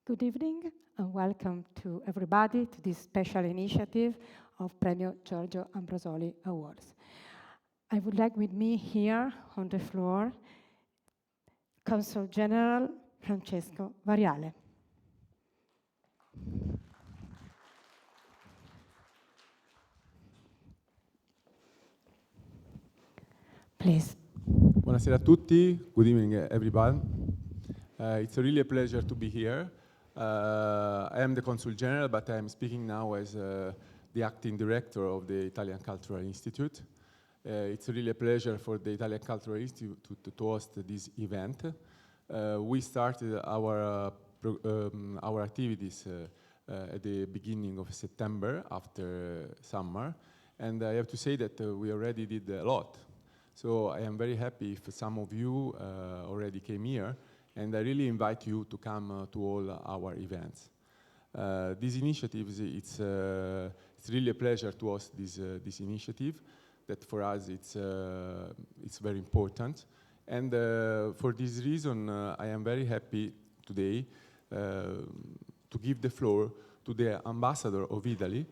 Good evening and welcome to everybody to this special initiative of Premio Giorgio Ambrosoli Awards. I would like with me here on the floor Consul General Francesco Variale. Please. Buonasera a tutti. Good evening, everyone. It's really a pleasure to be here. I am the Consul General, but I am speaking now as the acting director of the Italian Cultural Institute. It's really a pleasure for the Italian Cultural Institute to host this event. We started our activities at the beginning of September, after summer, and I have to say that we already did a lot. So I am very happy if some of you already came here, and I really invite you to come to all our events. These initiatives, it's really a pleasure to host this initiative, that for us it's very important. And for this reason, I am very happy today to give the floor to the Ambassador of Italy,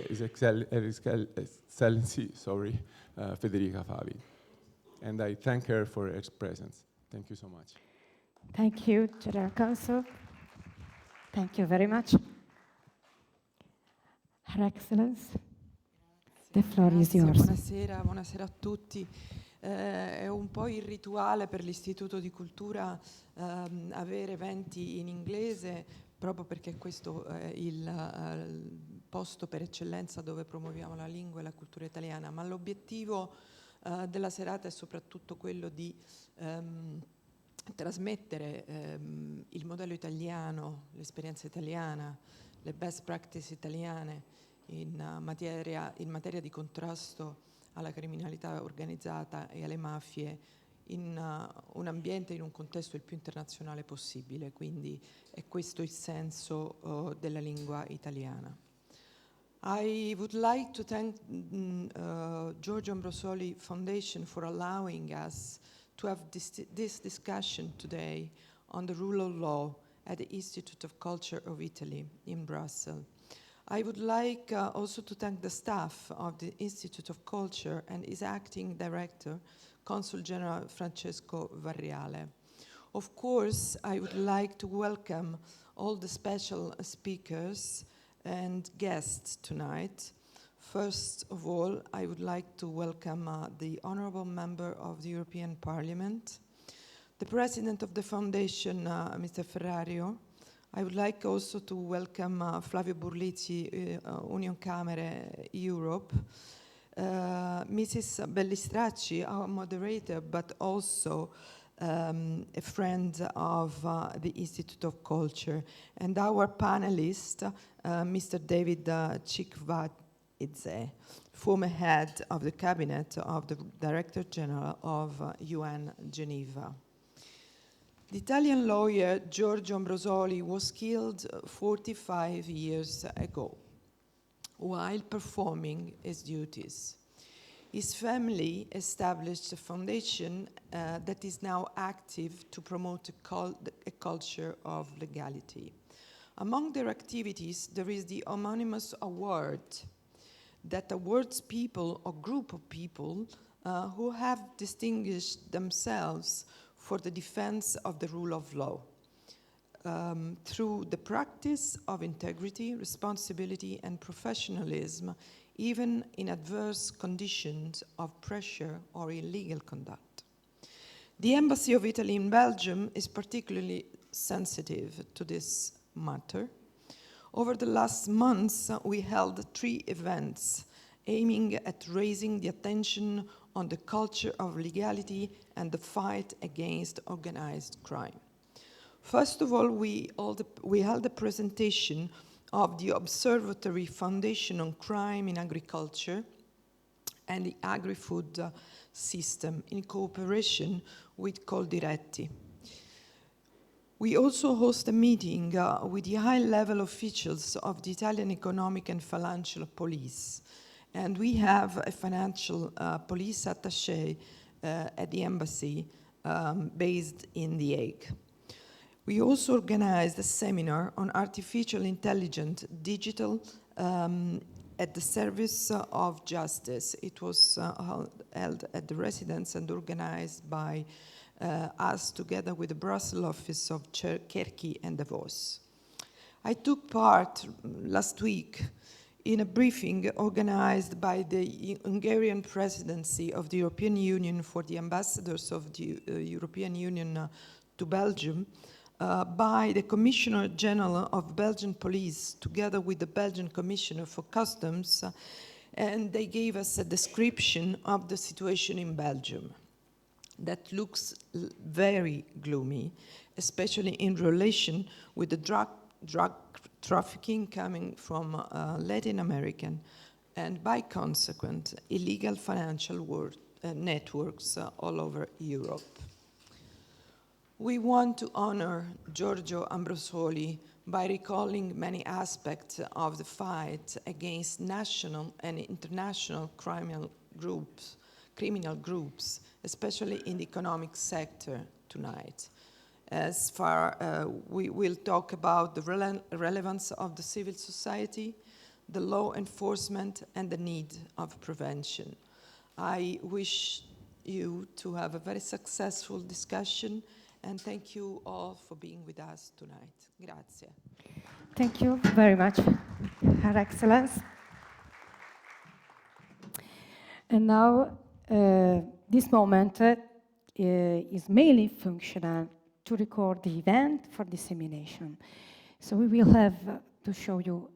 His Excellency, Federica Favi. And I thank her for her presence. Thank you so much. Thank you, General Consul. Thank you very much. Her Excellency, the floor is yours. Buonasera a tutti. È un po' irrituale per l'Istituto di Cultura avere eventi in inglese, proprio perché questo è il posto per eccellenza dove promuoviamo la lingua e la cultura italiana, ma l'obiettivo della serata è soprattutto quello di trasmettere il modello italiano, l'esperienza italiana, le best practice italiane in materia di contrasto alla criminalità organizzata e alle mafie in un ambiente, in un contesto il più internazionale possibile. Quindi è questo il senso della lingua italiana. I would like to thank Giorgio Ambrosoli Foundation for allowing us to have this discussion today on the rule of law at the Institute of Culture of Italy in Brussels. I would like also to thank the staff of the Institute of Culture and its acting director, Consul General Francesco Variale. Of course, I would like to welcome all the special speakers and guests tonight. First of all, I would like to welcome the honorable member of the European Parliament, the president of the foundation, Mr. Ferrario. I would like also to welcome Flavio Burlizzi, Union Camere Europe, Mrs. Bellistracci, our moderator, but also a friend of the Institute of Culture, and our panelist, Mr. David Chikvadze, former head of the cabinet of the Director General of UN Geneva. The Italian lawyer Giorgio Ambrosoli was killed 45 years ago while performing his duties. His family established a foundation that is now active to promote a culture of legality. Among their activities, there is the homonymous award that awards people or group of people who have distinguished themselves for the defense of the rule of law through the practice of integrity, responsibility, and professionalism, even in adverse conditions of pressure or illegal conduct. The Embassy of Italy in Belgium is particularly sensitive to this matter. Over the last months, we held 3 events aiming at raising the attention on the culture of legality and the fight against organized crime. First of all, we held a presentation of the Observatory Foundation on Crime in Agriculture and the Agri-Food System in cooperation with Coldiretti. We also host a meeting with the high-level officials of the Italian Economic and Financial Police. And we have a financial police attaché at the embassy based in The Hague. We also organized a seminar on artificial intelligence digital at the service of justice. It was held at the residence and organized by us together with the Brussels office of Kerki and Davos. I took part last week in a briefing organized by the Hungarian presidency of the European Union for the ambassadors of the European Union to Belgium, by the Commissioner General of Belgian Police, together with the Belgian Commissioner for Customs, and they gave us a description of the situation in Belgium that looks very gloomy, especially in relation with the drug trafficking coming from Latin American, and by consequent, illegal financial networks all over Europe. We want to honor Giorgio Ambrosoli by recalling many aspects of the fight against national and international criminal groups, especially in the economic sector tonight. As far we will talk about the relevance of the civil society, the law enforcement, and the need of prevention. I wish you to have a very successful discussion, and thank you all for being with us tonight. Grazie. Thank you very much, Her Excellence. And now, this moment is mainly functional to record the event for dissemination. So we will have to show you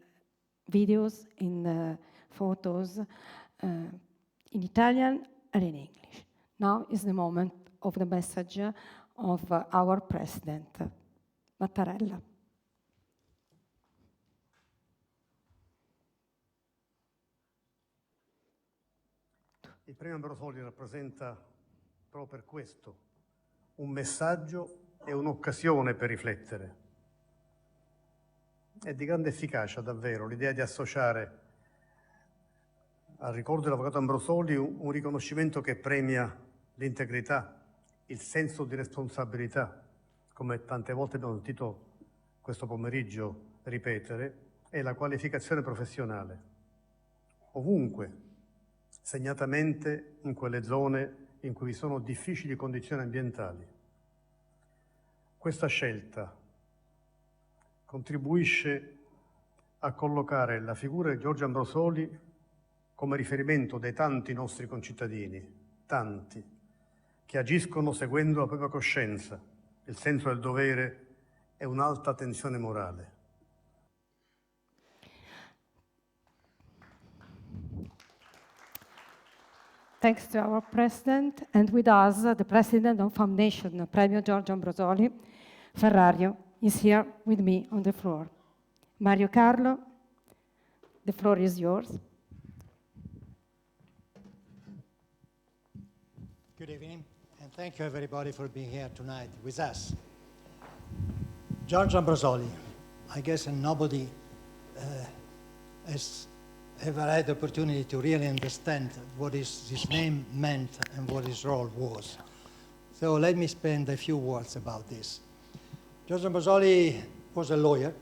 videos in photos in Italian and in English. Now is the moment of the message of our President, Mattarella. Il Premio Ambrosoli rappresenta proprio per questo un messaggio e un'occasione per riflettere. È di grande efficacia davvero l'idea di associare al ricordo dell'avvocato Ambrosoli un riconoscimento che premia l'integrità, il senso di responsabilità, come tante volte abbiamo sentito questo pomeriggio ripetere, e la qualificazione professionale. Ovunque, segnatamente in quelle zone in cui vi sono difficili condizioni ambientali. Questa scelta contribuisce a collocare la figura di Giorgio Ambrosoli come riferimento dei tanti nostri concittadini, tanti, che agiscono seguendo la propria coscienza, il senso del dovere e un'alta tensione morale. Thanks to our President, and with us, the President of Foundation Premio Giorgio Ambrosoli, Ferrario, is here with me on the floor. Mario Carlo, the floor is yours. Good evening, and thank you everybody for being here tonight with us. Giorgio Ambrosoli, I guess nobody has ever had the opportunity to really understand what his name meant and what his role was. So let me spend a few words about this. Giorgio Ambrosoli was a lawyer,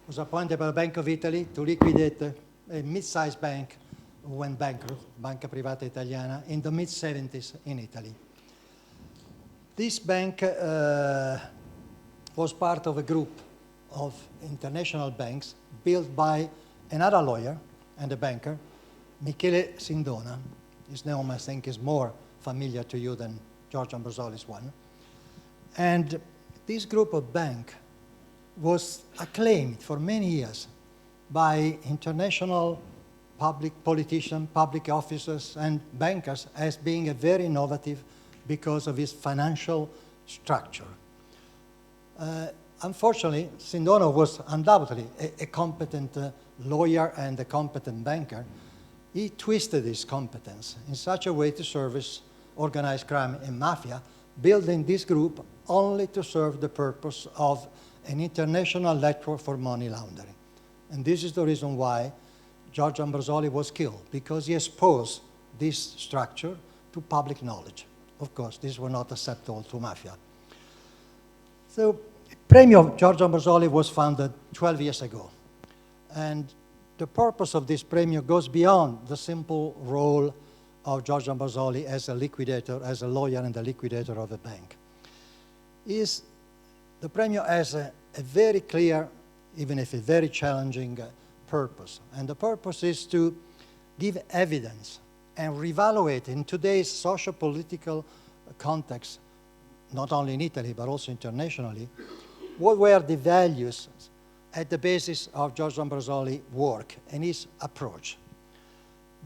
was appointed by the Bank of Italy to liquidate a mid-sized bank who went bankrupt, Banca Privata Italiana, in the mid-70s in Italy. This bank was part of a group of international banks built by another lawyer and a banker, Michele Sindona. His name, I think, is more familiar to you than Giorgio Ambrosoli's one. And this group of bank was acclaimed for many years by international public politicians, public officers, and bankers as being a very innovative because of its financial structure. Unfortunately, Sindona was undoubtedly a competent lawyer and a competent banker. He twisted his competence in such a way to service organized crime and mafia, building this group only to serve the purpose of an international network for money laundering. And this is the reason why Giorgio Ambrosoli was killed, because he exposed this structure to public knowledge. Of course, this was not acceptable to mafia. So Premio Giorgio Ambrosoli was founded 12 years ago. And the purpose of this premio goes beyond the simple role of Giorgio Ambrosoli as a liquidator, as a lawyer and a liquidator of a bank. The premio has a very clear, even if a very challenging purpose. And the purpose is to give evidence and reevaluate in today's socio-political context, not only in Italy, but also internationally, what were the values at the basis of Giorgio Ambrosoli's work and his approach.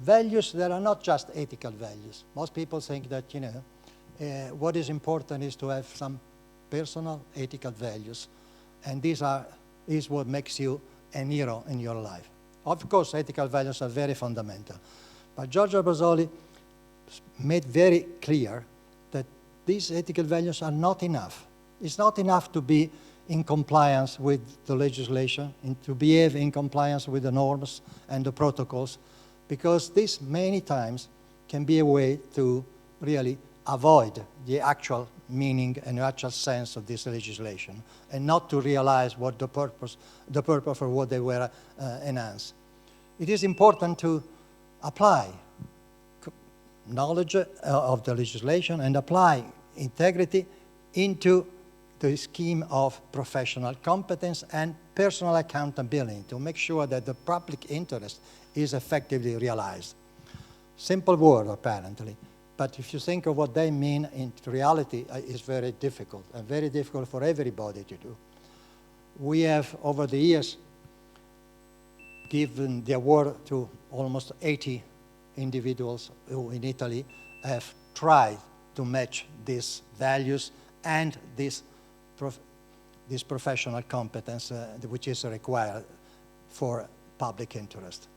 Values that are not just ethical values. Most people think that, what is important is to have some personal ethical values, and these is what makes you a hero in your life. Of course, ethical values are very fundamental, but Giorgio Ambrosoli made very clear that these ethical values are not enough. It's not enough to be in compliance with the legislation and to behave in compliance with the norms and the protocols, because this many times can be a way to really avoid the actual meaning and the actual sense of this legislation and not to realize what the purpose for what they were enhanced. It is important to apply knowledge of the legislation and apply integrity into the scheme of professional competence and personal accountability to make sure that the public interest is effectively realized. Simple word, apparently, but if you think of what they mean in reality, it's very difficult, and very difficult for everybody to do. We have, over the years, given the award to almost 80 individuals who in Italy have tried to match these values and this professional competence which is required for public interest.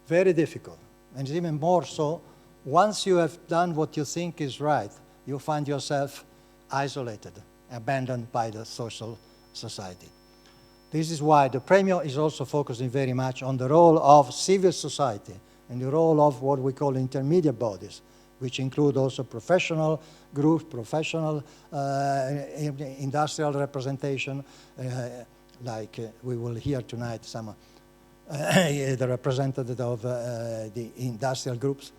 Very difficult, and even more so, once you have done what you think is right, you find yourself isolated, abandoned by the social society. This is why the Premio is also focusing very much on the role of civil society and the role of what we call intermediate bodies, which include also professional groups, professional industrial representation, like we will hear tonight some the representative of the industrial groups.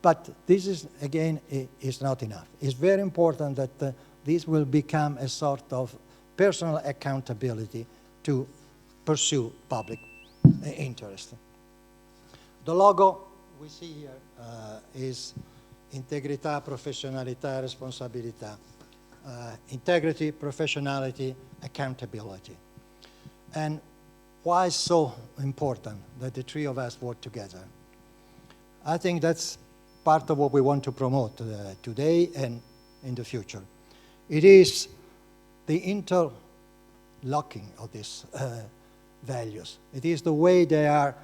But this is, again, is not enough. It's very important that this will become a sort of personal accountability to pursue public interest. The logo we see here is integrità, professionalità, responsabilità. Integrity, professionality, accountability. And why is so important that the three of us work together? I think that's part of what we want to promote today and in the future. It is the interlocking of these values. It is the way they are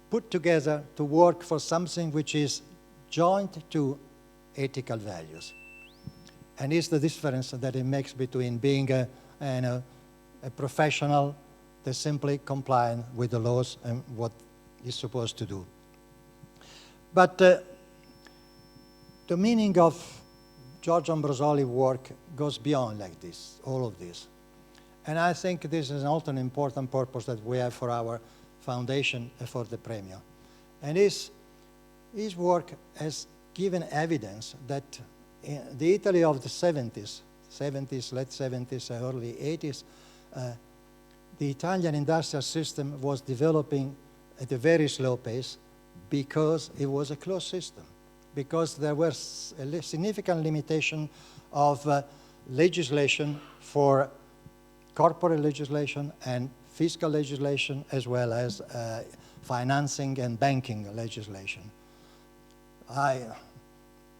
put together to work for something which is joint to ethical values. And it's the difference that it makes between being a professional that's simply compliant with the laws and what he's supposed to do. But the meaning of Giorgio Ambrosoli's work goes beyond like this, all of this. And I think this is also an important purpose that we have for our foundation and for the Premio. And his work has given evidence that in the Italy of the 70s, late 70s, early 80s, the Italian industrial system was developing at a very slow pace because it was a closed system, because there was a significant limitation of legislation for corporate legislation and fiscal legislation, as well as financing and banking legislation.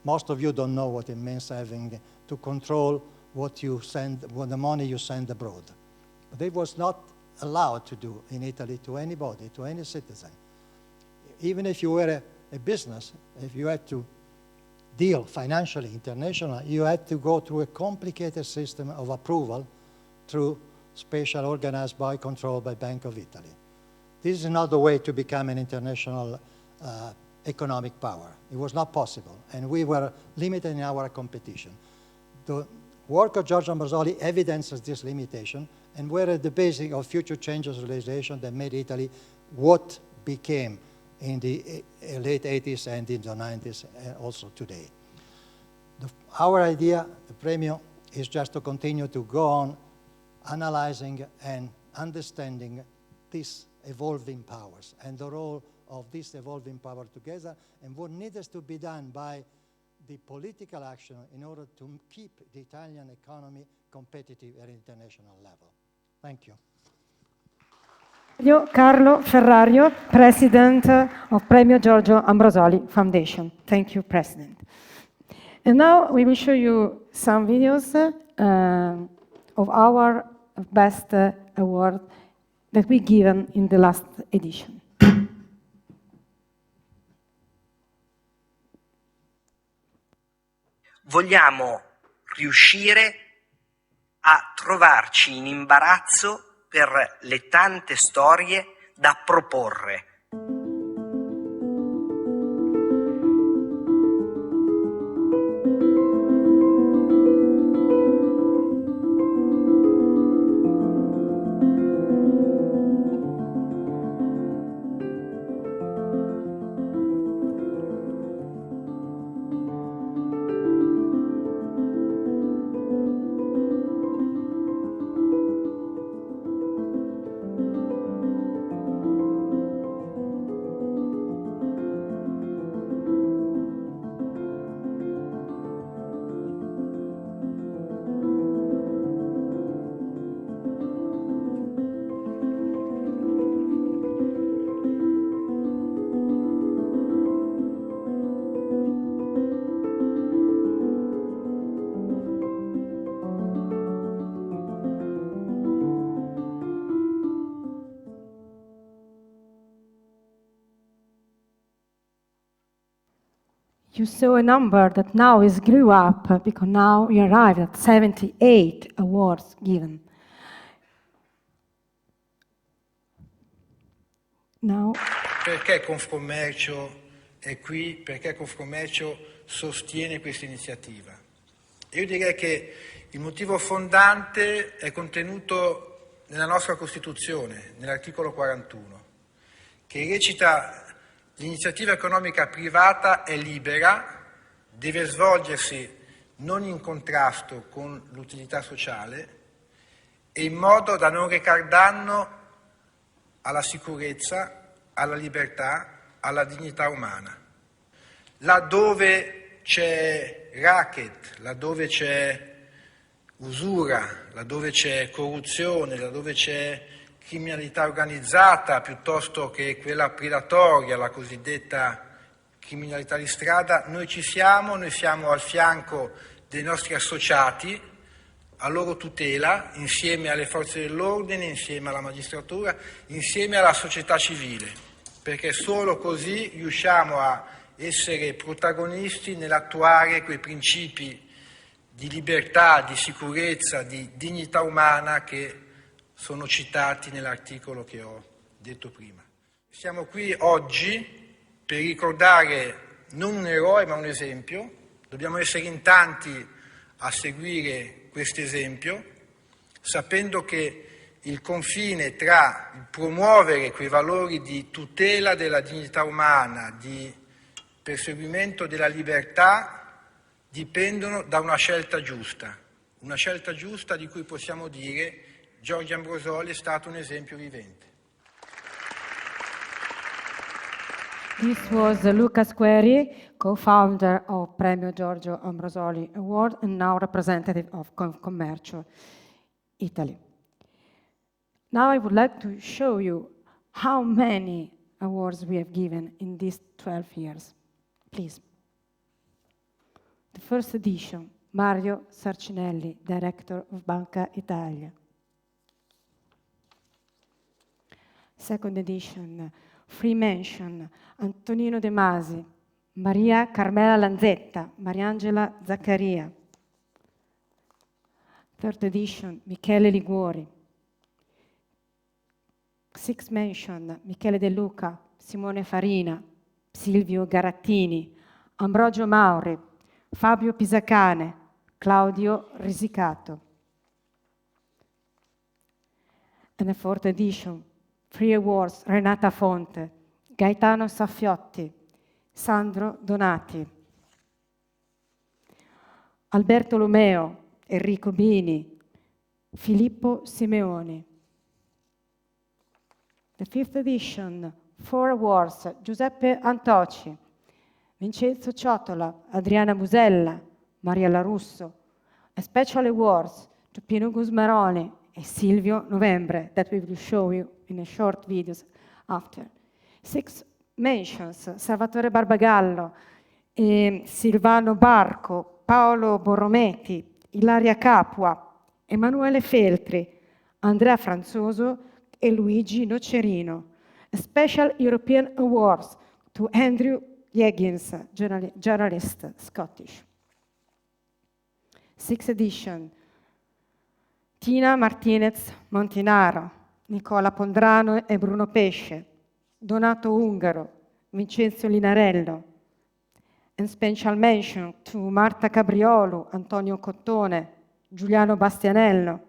Most of you don't know what it means having to control what you send, what the money you send abroad. But it was not allowed to do in Italy to anybody, to any citizen. Even if you were a business, if you had to deal financially, internationally, you had to go through a complicated system of approval through special organized by, controlled by Bank of Italy. This is not the way to become an international economic power. It was not possible, and we were limited in our competition. The work of Giorgio Ambrosoli evidences this limitation and were at the basis of future changes legislation that made Italy what became in the late 80s and in the 90s and also today. Our idea, the Premio, is just to continue to go on analyzing and understanding these evolving powers and the role of this evolving power together and what needs to be done by the political action in order to keep the Italian economy competitive at international level. Thank you. Carlo Ferrario, President of Premio Giorgio Ambrosoli Foundation. Thank you, President. And now we will show you some videos of our best award that we given in the last edition. Vogliamo riuscire a trovarci in imbarazzo per le tante storie da proporre. You saw a number that now is grew up because now we arrived at 78 awards given. Now, Perché Confcommercio è qui? Perché Confcommercio sostiene questa iniziativa? Io direi che il motivo fondante è contenuto nella nostra Costituzione, nell'articolo 41, che recita: l'iniziativa economica privata è libera, deve svolgersi non in contrasto con l'utilità sociale e in modo da non recar danno alla sicurezza, alla libertà, alla dignità umana. Laddove c'è racket, laddove c'è usura, laddove c'è corruzione, laddove c'è criminalità organizzata piuttosto che quella predatoria, la cosiddetta criminalità di strada, noi siamo al fianco dei nostri associati, a loro tutela, insieme alle forze dell'ordine, insieme alla magistratura, insieme alla società civile, perché solo così riusciamo a essere protagonisti nell'attuare quei principi di libertà, di sicurezza, di dignità umana che sono citati nell'articolo che ho detto prima. Siamo qui oggi per ricordare non un eroe ma un esempio. Dobbiamo essere in tanti a seguire questo esempio, sapendo che il confine tra il promuovere quei valori di tutela della dignità umana, di perseguimento della libertà, dipendono da una scelta giusta di cui possiamo dire Giorgio Ambrosoli è stato un esempio vivente. this was Luca Squeri, co-founder of Premio Giorgio Ambrosoli Award and now representative of Confcommercio Italy. Now I would like to show you how many awards we have given in these 12 years. Please. The first edition, Mario Sarcinelli, Director of Banca Italia. Second edition, free mention, Antonino De Masi, Maria Carmela Lanzetta, Mariangela Zaccaria. Third edition, Michele Liguori. Sixth mention, Michele De Luca, Simone Farina, Silvio Garattini, Ambrogio Mauri, Fabio Pisacane, Claudio Risicato. And the fourth edition, 3 awards, Renata Fonte, Gaetano Saffiotti, Sandro Donati, Alberto Lomeo, Enrico Bini, Filippo Simeoni. The fifth edition, 4 awards, Giuseppe Antoci, Vincenzo Ciotola, Adriana Busella, Mariella Russo. A special awards to Pino Gusmeroni and Silvio Novembre that we will show you in a short videos after. 6 mentions, Salvatore Barbagallo, Silvano Barco, Paolo Borrometi, Ilaria Capua, Emanuele Feltri, Andrea Franzoso e Luigi Nocerino. A special European awards to Andrew Higgins, journalist, Scottish. 6th edition, Tina Martinez Montinaro, Nicola Pondrano e Bruno Pesce, Donato Ungaro, Vincenzo Linarello. And special mention to Marta Cabriolo, Antonio Cottone, Giuliano Bastianello,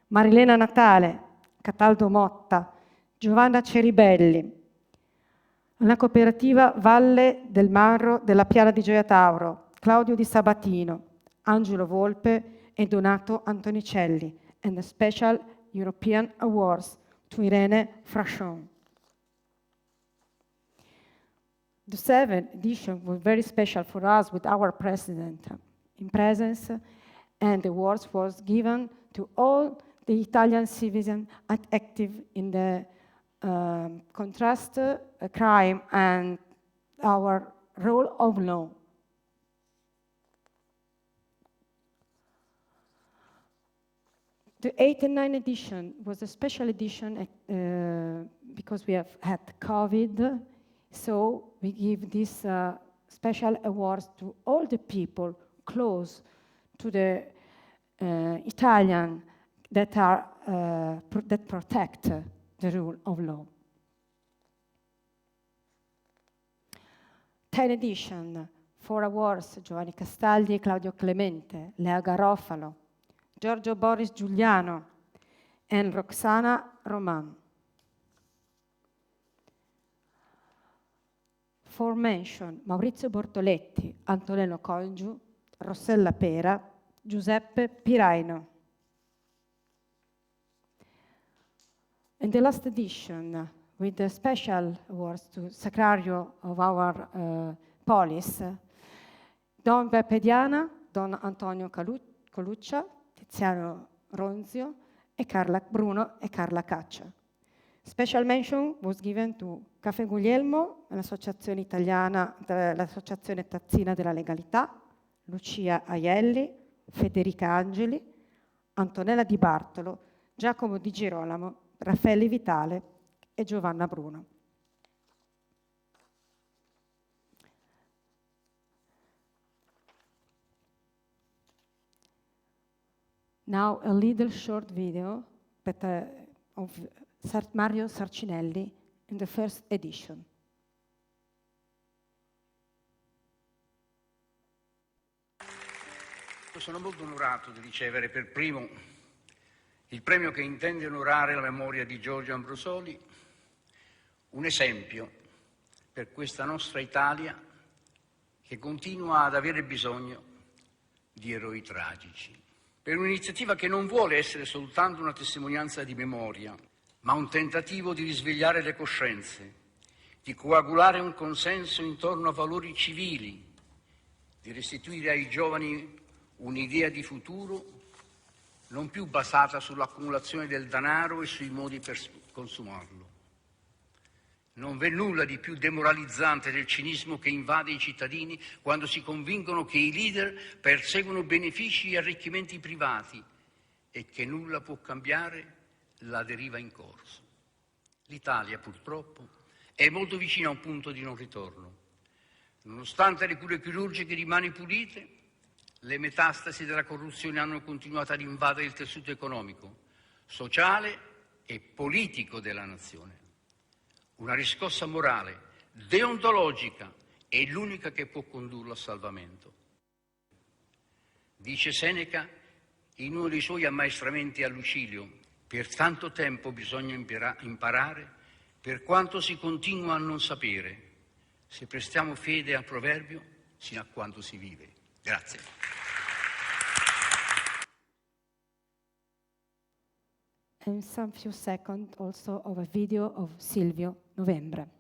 Marilena Natale, Cataldo Motta, Giovanna Ceribelli. La cooperativa Valle del Marro della Piana di Gioia Tauro, Claudio Di Sabatino, Angelo Volpe e Donato Antonicelli, and the special European awards to Irene Frachon. The 7th edition was very special for us with our president in presence, and the awards was given to all the Italian citizens active in the contrast crime and our rule of law. The 8th and 9th edition was a special edition because we have had COVID, so we give this special awards to all the people close to the Italian that are that protect the rule of law. 10th edition, 4 awards, Giovanni Castaldi e Claudio Clemente, Lea Garofalo, Giorgio Boris Giuliano and Roxana Roman. 4 mention, Maurizio Bortoletti, Antonello Colgiu, Rossella Pera, Giuseppe Piraino. In the last edition, with the special awards to Sacrario of our police, Don Beppe Diana, Don Antonio Coluccia, Tiziano Ronzio, e Carla Bruno e Carla Caccia. Special mention was given to Caffè Guglielmo, l'Associazione Italiana, l'Associazione Tazzina della Legalità, Lucia Aielli, Federica Angeli, Antonella Di Bartolo, Giacomo Di Girolamo, Raffaele Vitale e Giovanna Bruno. Now a little short video of Mario Sarcinelli in the first edition. Sono molto onorato di ricevere per primo il premio che intende onorare la memoria di Giorgio Ambrosoli, un esempio per questa nostra Italia che continua ad avere bisogno di eroi tragici. Per un'iniziativa che non vuole essere soltanto una testimonianza di memoria, ma un tentativo di risvegliare le coscienze, di coagulare un consenso intorno a valori civili, di restituire ai giovani un'idea di futuro non più basata sull'accumulazione del denaro e sui modi per consumarlo. Non v'è nulla di più demoralizzante del cinismo che invade i cittadini quando si convincono che i leader perseguono benefici e arricchimenti privati e che nulla può cambiare la deriva in corso. L'Italia, purtroppo, è molto vicina a un punto di non ritorno. Nonostante le cure chirurgiche di mani pulite, le metastasi della corruzione hanno continuato ad invadere il tessuto economico, sociale e politico della nazione. Una riscossa morale, deontologica, è l'unica che può condurlo al salvamento. Dice Seneca in uno dei suoi ammaestramenti a Lucilio: per tanto tempo bisogna imparare, per quanto si continua a non sapere, se prestiamo fede al proverbio, sino a quando si vive. Grazie. And some few seconds also of a video of Silvio Novembre.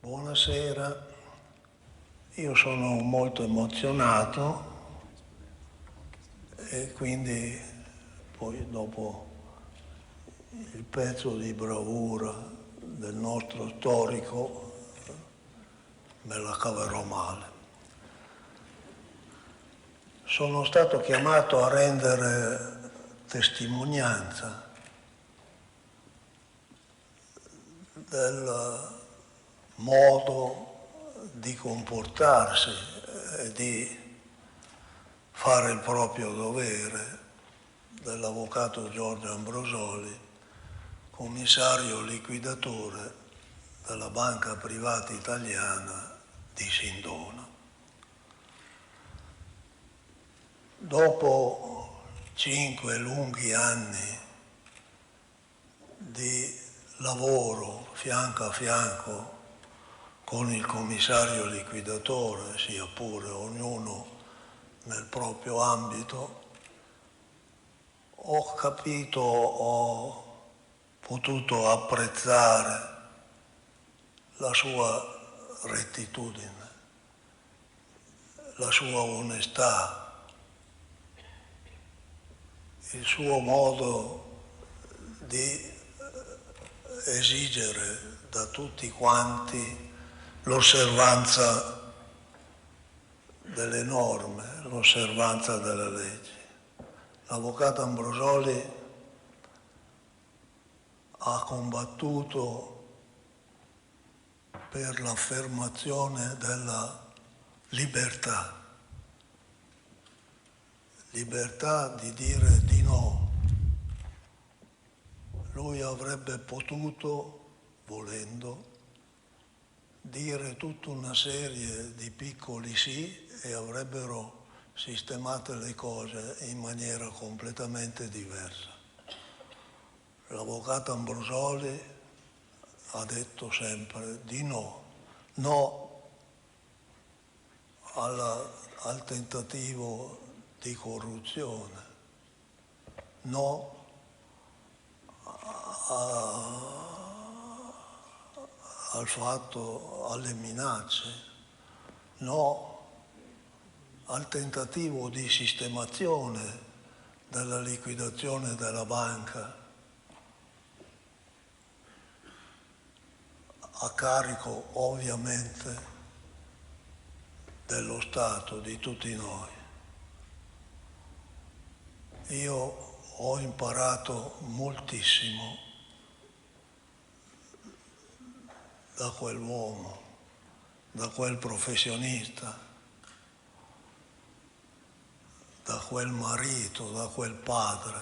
Buonasera, io sono molto emozionato e quindi poi dopo il pezzo di bravura del nostro storico me la caverò male. Sono stato chiamato a rendere testimonianza del modo di comportarsi e di fare il proprio dovere dell'avvocato Giorgio Ambrosoli, commissario liquidatore della banca privata italiana di Sindona. Dopo 5 lunghi anni di lavoro fianco a fianco con il commissario liquidatore, sia pure ognuno nel proprio ambito, ho capito, ho potuto apprezzare la sua rettitudine, la sua onestà, il suo modo di esigere da tutti quanti l'osservanza delle norme, l'osservanza delle leggi. L'avvocato Ambrosoli ha combattuto per l'affermazione della libertà di dire di no. Lui avrebbe potuto, volendo, dire tutta una serie di piccoli sì e avrebbero sistemate le cose in maniera completamente diversa. L'avvocato Ambrosoli ha detto sempre di no, no al tentativo di corruzione, no al fatto, alle minacce, no al tentativo di sistemazione della liquidazione della banca a carico ovviamente dello Stato, di tutti noi. Io ho imparato moltissimo da quell'uomo, da quel professionista, da quel marito, da quel padre.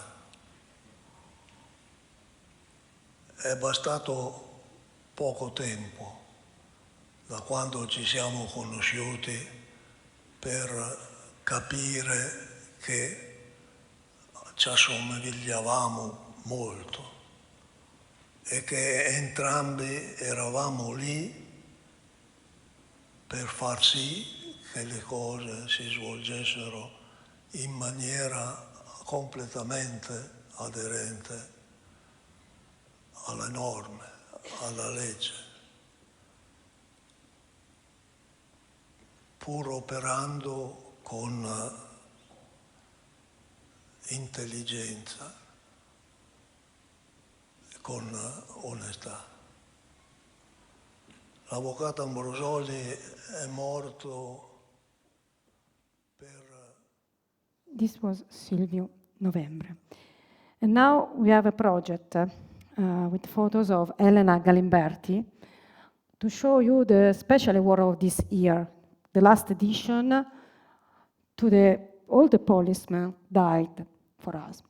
È bastato poco tempo da quando ci siamo conosciuti per capire che ci assomigliavamo molto e che entrambi eravamo lì per far sì che le cose si svolgessero in maniera completamente aderente alle norme, alla legge, pur operando con intelligenza e con onestà. L'avvocato Ambrosoli è morto per... This was Silvio Novembre. And now we have a project with photos of Elena Galimberti to show you the special award of this year, the last edition, to all the policemen died for us.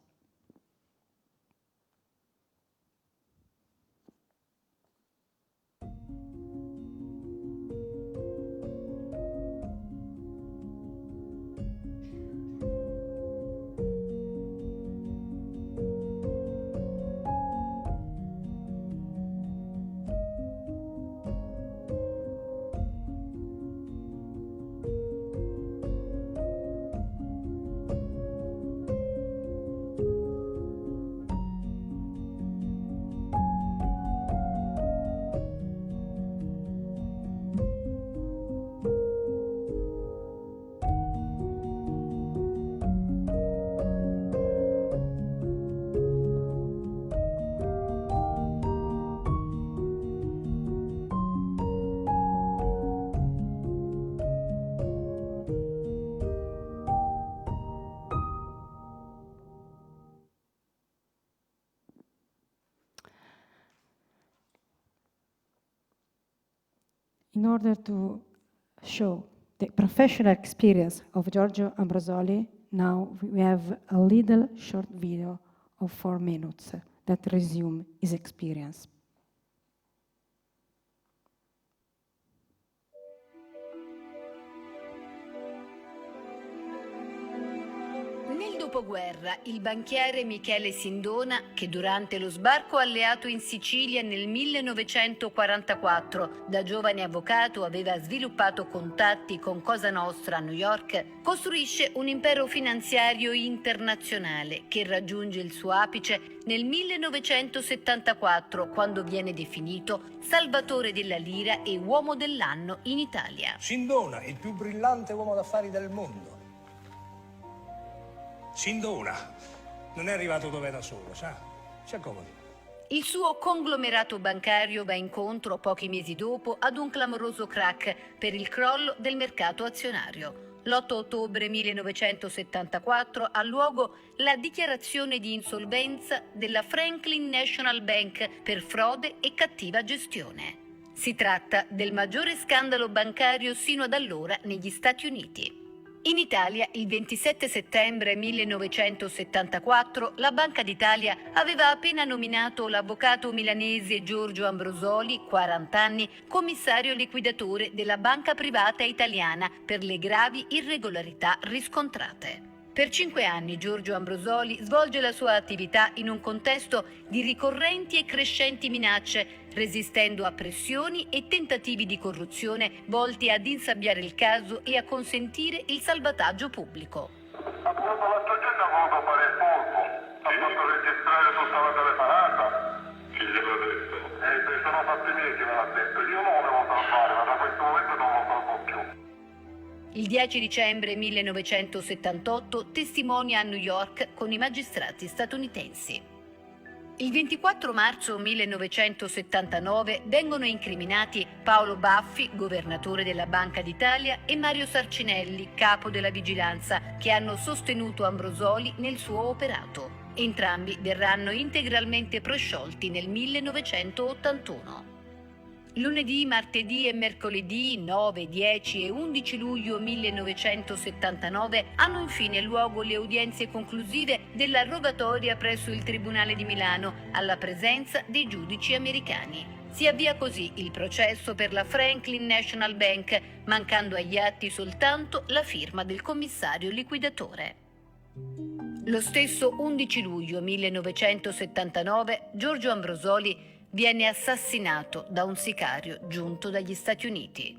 order to show the professional experience of Giorgio Ambrosoli, now we have a little short video of 4 minutes that resume his experience. Nel dopoguerra, il banchiere Michele Sindona, che durante lo sbarco alleato in Sicilia nel 1944, da giovane avvocato aveva sviluppato contatti con Cosa Nostra a New York, costruisce un impero finanziario internazionale che raggiunge il suo apice nel 1974, quando viene definito salvatore della lira e uomo dell'anno in Italia. Sindona, il più brillante uomo d'affari del mondo. Sindona non è arrivato dove da solo, sa? Si accomodi. Il suo conglomerato bancario va incontro pochi mesi dopo ad un clamoroso crack per il crollo del mercato azionario. L'8 ottobre 1974 ha luogo la dichiarazione di insolvenza della Franklin National Bank per frode e cattiva gestione. Si tratta del maggiore scandalo bancario sino ad allora negli Stati Uniti. In Italia, il 27 settembre 1974, la Banca d'Italia aveva appena nominato l'avvocato milanese Giorgio Ambrosoli, 40 anni, commissario liquidatore della banca privata italiana per le gravi irregolarità riscontrate. Per 5 anni Giorgio Ambrosoli svolge la sua attività in un contesto di ricorrenti e crescenti minacce, resistendo a pressioni e tentativi di corruzione volti ad insabbiare il caso e a consentire il salvataggio pubblico. Appunto l'altro giorno ha voluto fare il polpo, ha fatto registrare tutta la telefonata. Chi gliel'ha detto? Sono fatti miei che me l'ha detto, io non volevo salvare, ma da questo momento non lo salvo più. Il 10 dicembre 1978 testimonia a New York con i magistrati statunitensi. Il 24 marzo 1979 vengono incriminati Paolo Baffi, governatore della Banca d'Italia, e Mario Sarcinelli, capo della vigilanza, che hanno sostenuto Ambrosoli nel suo operato. Entrambi verranno integralmente prosciolti nel 1981. Lunedì, martedì e mercoledì 9, 10 e 11 luglio 1979 hanno infine luogo le udienze conclusive della rogatoria presso il Tribunale di Milano alla presenza dei giudici americani. Si avvia così il processo per la Franklin National Bank, mancando agli atti soltanto la firma del commissario liquidatore. Lo stesso 11 luglio 1979 Giorgio Ambrosoli viene assassinato da un sicario giunto dagli Stati Uniti.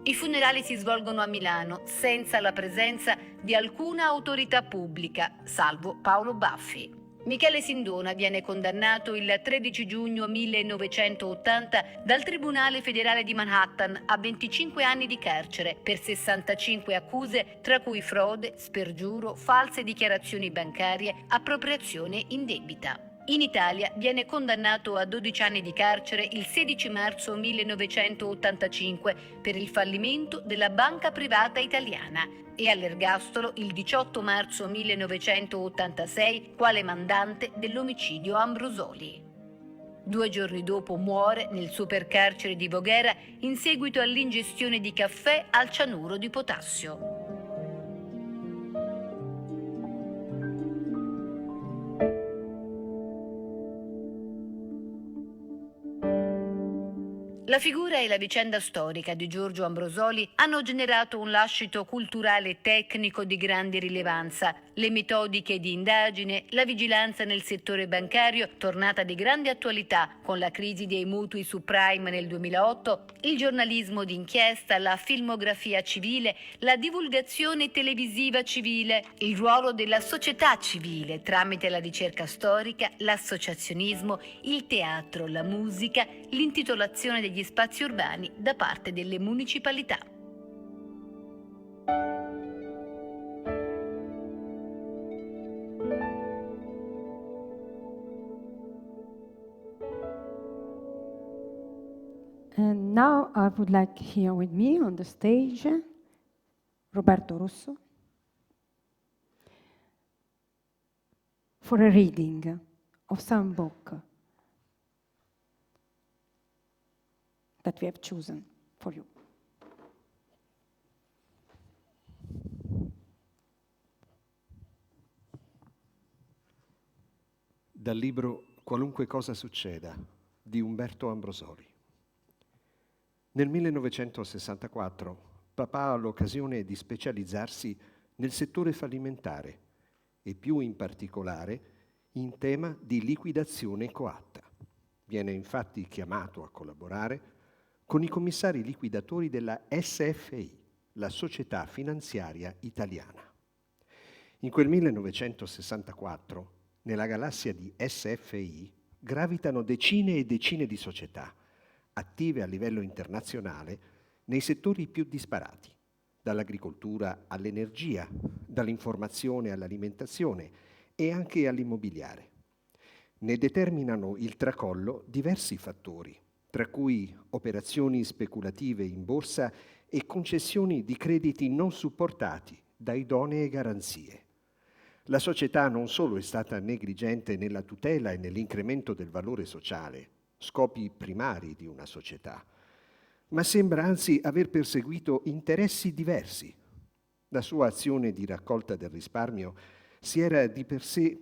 I funerali si svolgono a Milano senza la presenza di alcuna autorità pubblica, salvo Paolo Baffi. Michele Sindona viene condannato il 13 giugno 1980 dal Tribunale federale di Manhattan a 25 anni di carcere per 65 accuse, tra cui frode, spergiuro, false dichiarazioni bancarie, appropriazione indebita. In Italia viene condannato a 12 anni di carcere il 16 marzo 1985 per il fallimento della banca privata italiana e all'ergastolo il 18 marzo 1986 quale mandante dell'omicidio Ambrosoli. 2 giorni dopo muore nel supercarcere di Voghera in seguito all'ingestione di caffè al cianuro di potassio. La figura e la vicenda storica di Giorgio Ambrosoli hanno generato un lascito culturale e tecnico di grande rilevanza. Le metodiche di indagine, la vigilanza nel settore bancario, tornata di grande attualità con la crisi dei mutui subprime nel 2008, il giornalismo d'inchiesta, la filmografia civile, la divulgazione televisiva civile, il ruolo della società civile tramite la ricerca storica, l'associazionismo, il teatro, la musica, l'intitolazione degli spazi urbani da parte delle municipalità. And now I would like here with me on the stage Roberto Russo for a reading of some book that we have chosen for you. dal libro Qualunque cosa succeda di Umberto Ambrosoli. Nel 1964 papà ha l'occasione di specializzarsi nel settore fallimentare e più in particolare in tema di liquidazione coatta. Viene infatti chiamato a collaborare con i commissari liquidatori della SFI, la Società Finanziaria Italiana. In quel 1964, nella galassia di SFI, gravitano decine e decine di società, attive a livello internazionale nei settori più disparati, dall'agricoltura all'energia, dall'informazione all'alimentazione e anche all'immobiliare. Ne determinano il tracollo diversi fattori, tra cui operazioni speculative in borsa e concessioni di crediti non supportati da idonee garanzie. La società non solo è stata negligente nella tutela e nell'incremento del valore sociale, scopi primari di una società, ma sembra anzi aver perseguito interessi diversi. La sua azione di raccolta del risparmio si era di per sé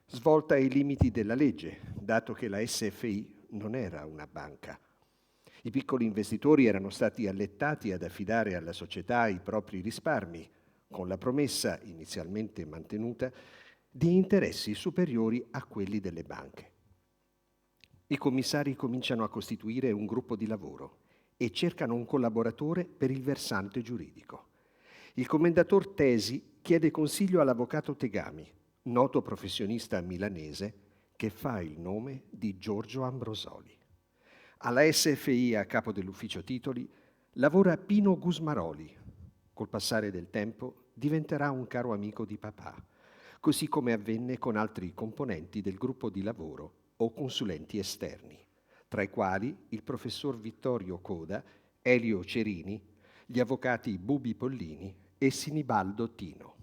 svolta ai limiti della legge, dato che la SFI non era una banca. I piccoli investitori erano stati allettati ad affidare alla società i propri risparmi, con la promessa, inizialmente mantenuta, di interessi superiori a quelli delle banche. I commissari cominciano a costituire un gruppo di lavoro e cercano un collaboratore per il versante giuridico. Il commendator Tesi chiede consiglio all'avvocato Tegami, noto professionista milanese che fa il nome di Giorgio Ambrosoli. Alla SFI, a capo dell'ufficio titoli, lavora Pino Gusmaroli. Col passare del tempo diventerà un caro amico di papà, così come avvenne con altri componenti del gruppo di lavoro o consulenti esterni, tra i quali il professor Vittorio Coda, Elio Cerini, gli avvocati Bubi Pollini e Sinibaldo Tino.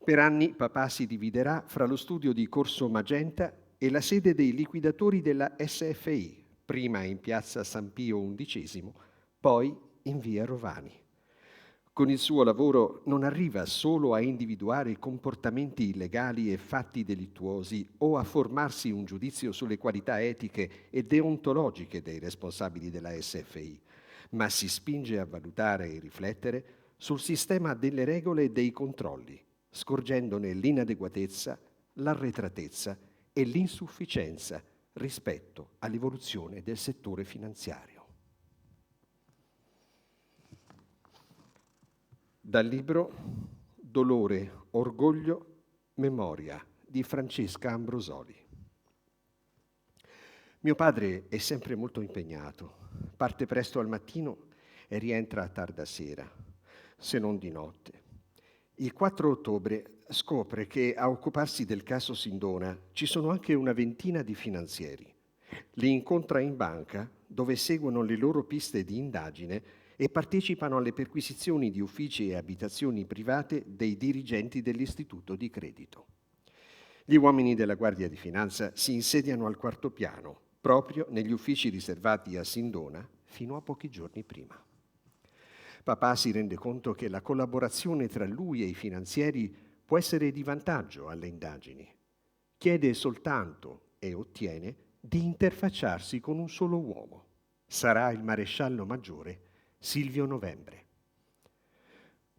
Per anni papà si dividerà fra lo studio di Corso Magenta e la sede dei liquidatori della SFI, prima in piazza San Pio XI, poi in via Rovani. Con il suo lavoro non arriva solo a individuare comportamenti illegali e fatti delittuosi o a formarsi un giudizio sulle qualità etiche e deontologiche dei responsabili della SFI, ma si spinge a valutare e riflettere sul sistema delle regole e dei controlli, scorgendone l'inadeguatezza, l'arretratezza e l'insufficienza rispetto all'evoluzione del settore finanziario. Dal libro Dolore, orgoglio, memoria di Francesca Ambrosoli. Mio padre è sempre molto impegnato, parte presto al mattino e rientra a tarda sera, se non di notte. Il 4 ottobre scopre che a occuparsi del caso Sindona ci sono anche una ventina di finanzieri. Li incontra in banca, dove seguono le loro piste di indagine e partecipano alle perquisizioni di uffici e abitazioni private dei dirigenti dell'istituto di credito. Gli uomini della Guardia di Finanza si insediano al quarto piano, proprio negli uffici riservati a Sindona, fino a pochi giorni prima. Papà si rende conto che la collaborazione tra lui e i finanzieri può essere di vantaggio alle indagini. Chiede soltanto, e ottiene, di interfacciarsi con un solo uomo. Sarà il maresciallo maggiore Silvio Novembre.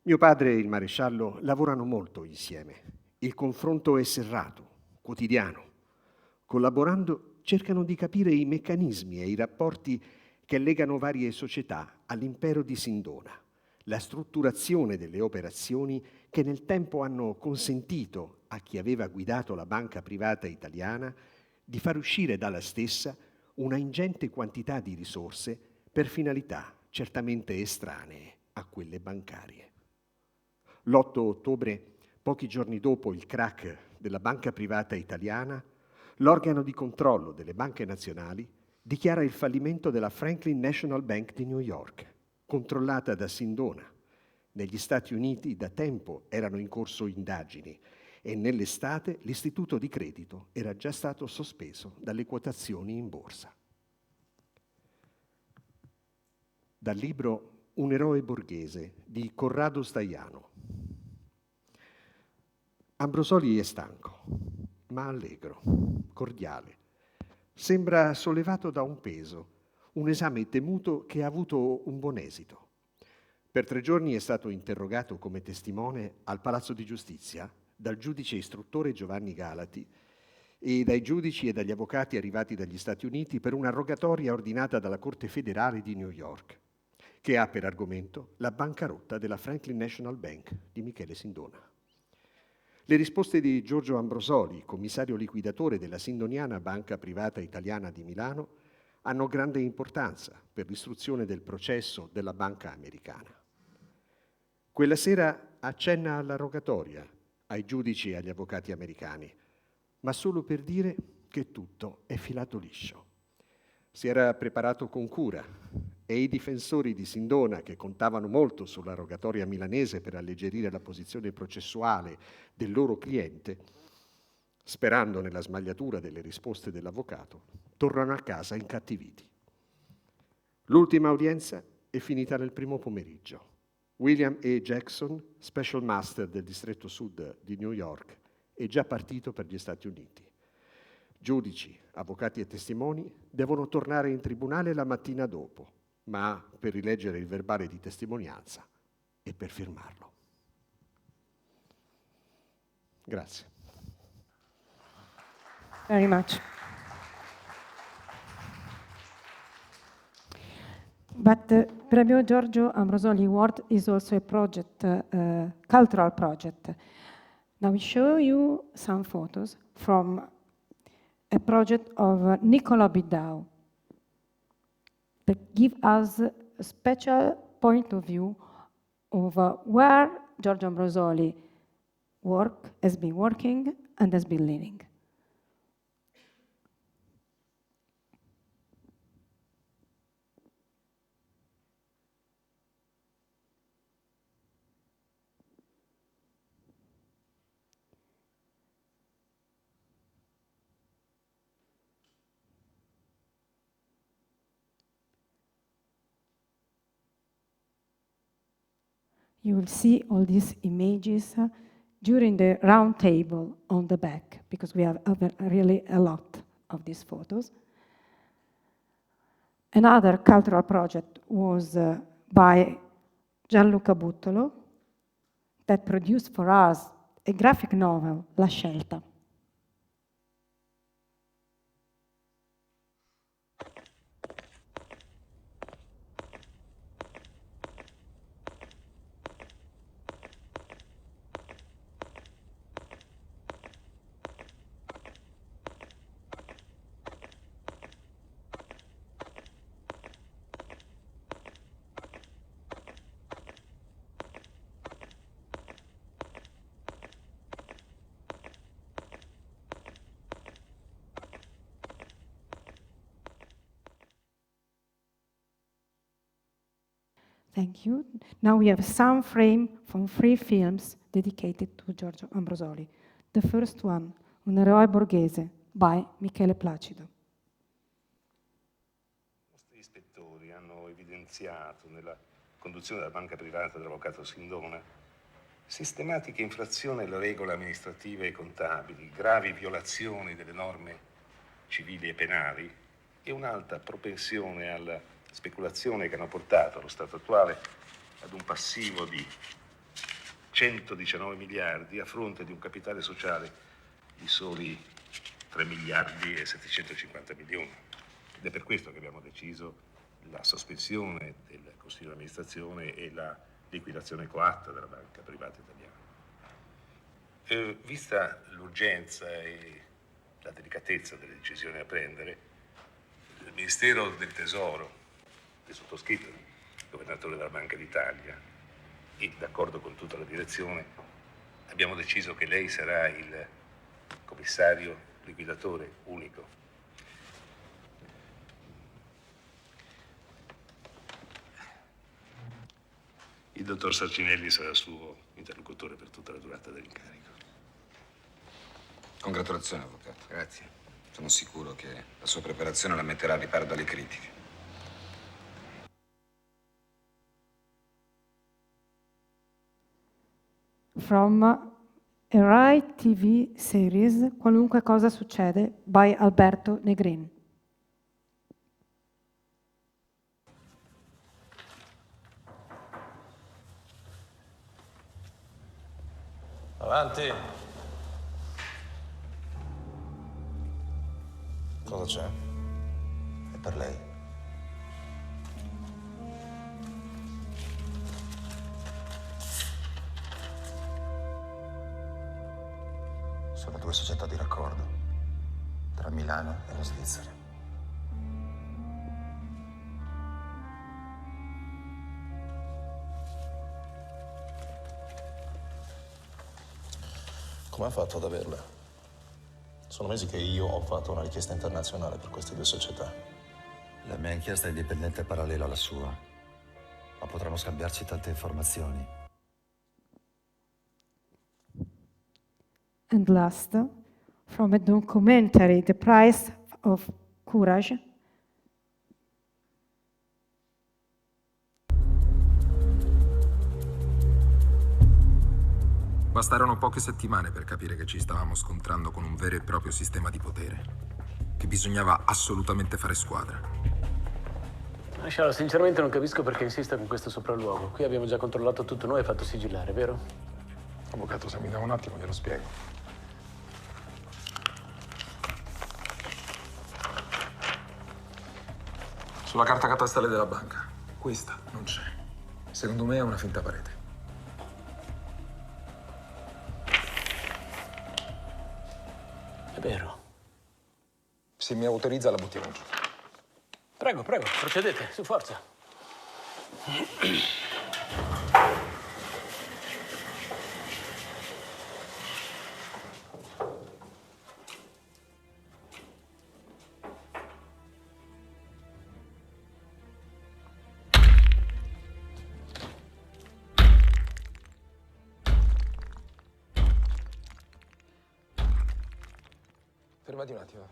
Mio padre e il maresciallo lavorano molto insieme. Il confronto è serrato, quotidiano. Collaborando cercano di capire i meccanismi e i rapporti che legano varie società all'impero di Sindona, la strutturazione delle operazioni che nel tempo hanno consentito a chi aveva guidato la banca privata italiana di far uscire dalla stessa una ingente quantità di risorse per finalità certamente estranee a quelle bancarie. L'8 ottobre, pochi giorni dopo il crack della banca privata italiana, l'organo di controllo delle banche nazionali dichiara il fallimento della Franklin National Bank di New York, controllata da Sindona. Negli Stati Uniti da tempo erano in corso indagini e nell'estate l'istituto di credito era già stato sospeso dalle quotazioni in borsa. Dal libro Un eroe borghese di Corrado Staiano. Ambrosoli è stanco, ma allegro, cordiale. Sembra sollevato da un peso, un esame temuto che ha avuto un buon esito. Per 3 giorni è stato interrogato come testimone al Palazzo di Giustizia dal giudice istruttore Giovanni Galati e dai giudici e dagli avvocati arrivati dagli Stati Uniti per una rogatoria ordinata dalla Corte federale di New York, che ha per argomento la bancarotta della Franklin National Bank di Michele Sindona. Le risposte di Giorgio Ambrosoli, commissario liquidatore della sindoniana Banca Privata Italiana di Milano, hanno grande importanza per l'istruzione del processo della banca americana. Quella sera accenna alla rogatoria ai giudici e agli avvocati americani, ma solo per dire che tutto è filato liscio. Si era preparato con cura e i difensori di Sindona, che contavano molto sulla rogatoria milanese per alleggerire la posizione processuale del loro cliente, sperando nella smagliatura delle risposte dell'avvocato, tornano a casa incattiviti. L'ultima udienza è finita nel primo pomeriggio. William E. Jackson, Special Master del Distretto Sud di New York, è già partito per gli Stati Uniti. Giudici, avvocati e testimoni devono tornare in tribunale la mattina dopo, ma per rileggere il verbale di testimonianza e per firmarlo. Grazie. Very much. But the Premio Giorgio Ambrosoli Award is also a project, cultural project. Now we show you some photos from a project of Nicola Bidau that give us a special point of view of where Giorgio Ambrosoli has been working and has been living. You will see all these images during the round table on the back, because we have really a lot of these photos. Another cultural project was by Gianluca Buttolo that produced for us a graphic novel, La Scelta. Thank you. Now we have some frame from 3 films dedicated to Giorgio Ambrosoli. The first one, Un eroe borghese, by Michele Placido. I nostri ispettori hanno evidenziato nella conduzione della banca privata dell'avvocato Sindona sistematiche infrazioni alle regole amministrative e contabili, gravi violazioni delle norme civili e penali e un'alta propensione alla speculazione che hanno portato allo stato attuale ad un passivo di 119 miliardi a fronte di un capitale sociale di soli 3 miliardi e 750 milioni. Ed è per questo che abbiamo deciso la sospensione del Consiglio di amministrazione e la liquidazione coatta della banca privata italiana. Vista l'urgenza e la delicatezza delle decisioni da prendere, il Ministero del Tesoro, del sottoscritto, il governatore della Banca d'Italia, e d'accordo con tutta la direzione, abbiamo deciso che lei sarà il commissario liquidatore unico. Il dottor Sarcinelli sarà suo interlocutore per tutta la durata dell'incarico. Congratulazioni, avvocato, grazie. Sono sicuro che la sua preparazione la metterà al riparo dalle critiche. From a Rai TV series, Qualunque cosa succede, by Alberto Negrin. Avanti. Cosa c'è? È per lei. Sono due società di raccordo tra Milano e la Svizzera. Come ha fatto ad averla? Sono mesi che io ho fatto una richiesta internazionale per queste due società. La mia inchiesta è indipendente e parallela alla sua, ma potremmo scambiarci tante informazioni. And last, from a documentary, The Price of Courage. Bastarono poche settimane per capire che ci stavamo scontrando con un vero e proprio sistema di potere, che bisognava assolutamente fare squadra. Scialo, sinceramente non capisco perché insista con questo sopralluogo. Qui abbiamo già controllato tutto noi e fatto sigillare, vero? Avvocato, se mi dà un attimo glielo spiego. Sulla carta catastale della banca, questa non c'è. Secondo me è una finta parete. È vero. Se mi autorizza la buttiamo giù. Prego, prego, procedete, su forza. Fermati un attimo.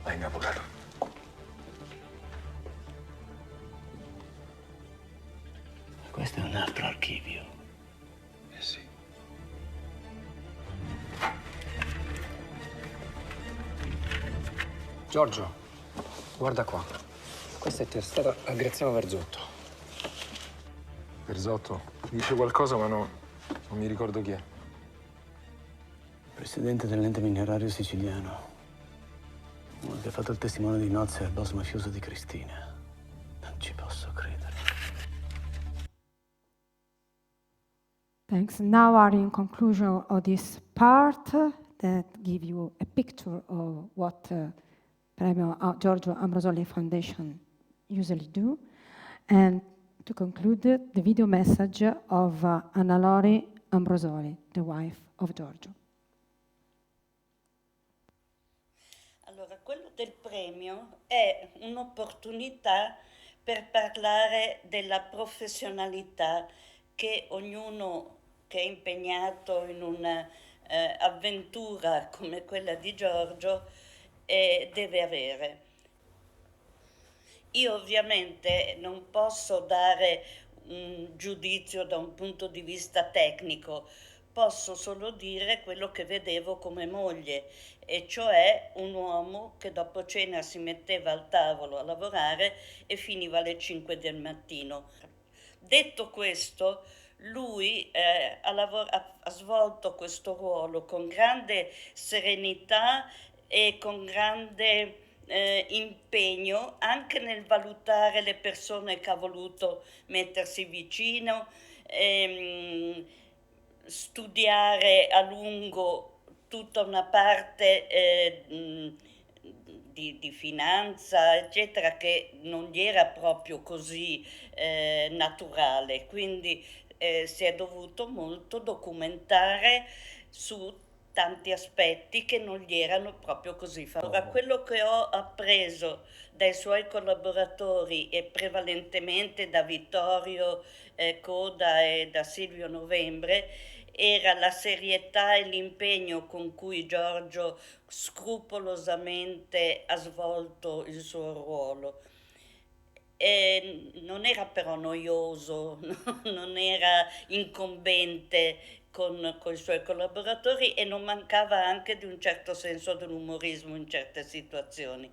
Venga, avvocato. Questo è un altro archivio. Eh sì. Giorgio, guarda qua. Questa è testata a Graziano Verzotto. Verzotto, dice qualcosa ma non mi ricordo chi è. Presidente dell'ente minerario siciliano. Uno che ha fatto il testimone di nozze al boss mafioso di Cristina. Non ci posso credere. Thanks. Now are in conclusion of this part that give you a picture of what Premio Giorgio Ambrosoli Foundation usually do. And to conclude, the video message of Annalori Ambrosoli, the wife of Giorgio. Allora, quello del premio è un'opportunità per parlare della professionalità che ognuno che è impegnato in un'avventura come quella di Giorgio deve avere. Io ovviamente non posso dare un giudizio da un punto di vista tecnico, posso solo dire quello che vedevo come moglie, e cioè un uomo che dopo cena si metteva al tavolo a lavorare e finiva alle 5 del mattino. Detto questo, lui ha svolto questo ruolo con grande serenità e con grande impegno anche nel valutare le persone che ha voluto mettersi vicino, studiare a lungo tutta una parte di finanza, eccetera, che non gli era proprio così naturale, quindi si è dovuto molto documentare su tanti aspetti che non gli erano proprio così favorevoli. Allora, quello che ho appreso dai suoi collaboratori e prevalentemente da Vittorio Coda e da Silvio Novembre era la serietà e l'impegno con cui Giorgio scrupolosamente ha svolto il suo ruolo. Non era però noioso, non era incombente con i suoi collaboratori e non mancava anche di un certo senso dell'umorismo in certe situazioni.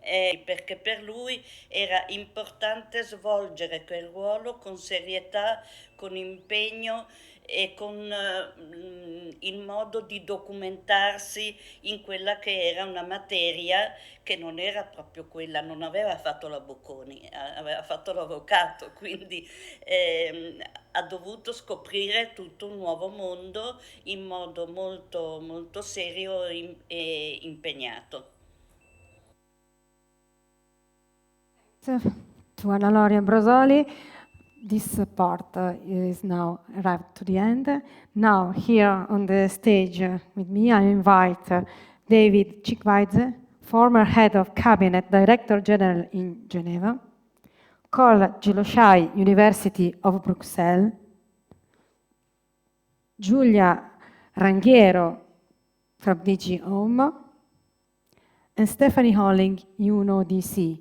Perché per lui era importante svolgere quel ruolo con serietà, con impegno e con il modo di documentarsi in quella che era una materia che non era proprio quella, non aveva fatto la Bocconi, aveva fatto l'avvocato, quindi ha dovuto scoprire tutto un nuovo mondo in modo molto, molto serio e impegnato. To Anna Loria Ambrosoli, this part is now arrived to the end. Now, here on the stage with me, I invite David Cichweidze, former head of cabinet, director general in Geneva, Col Giloshai, University of Bruxelles, Giulia Ranghiero from DG Home, and Stephanie Holling, UNODC.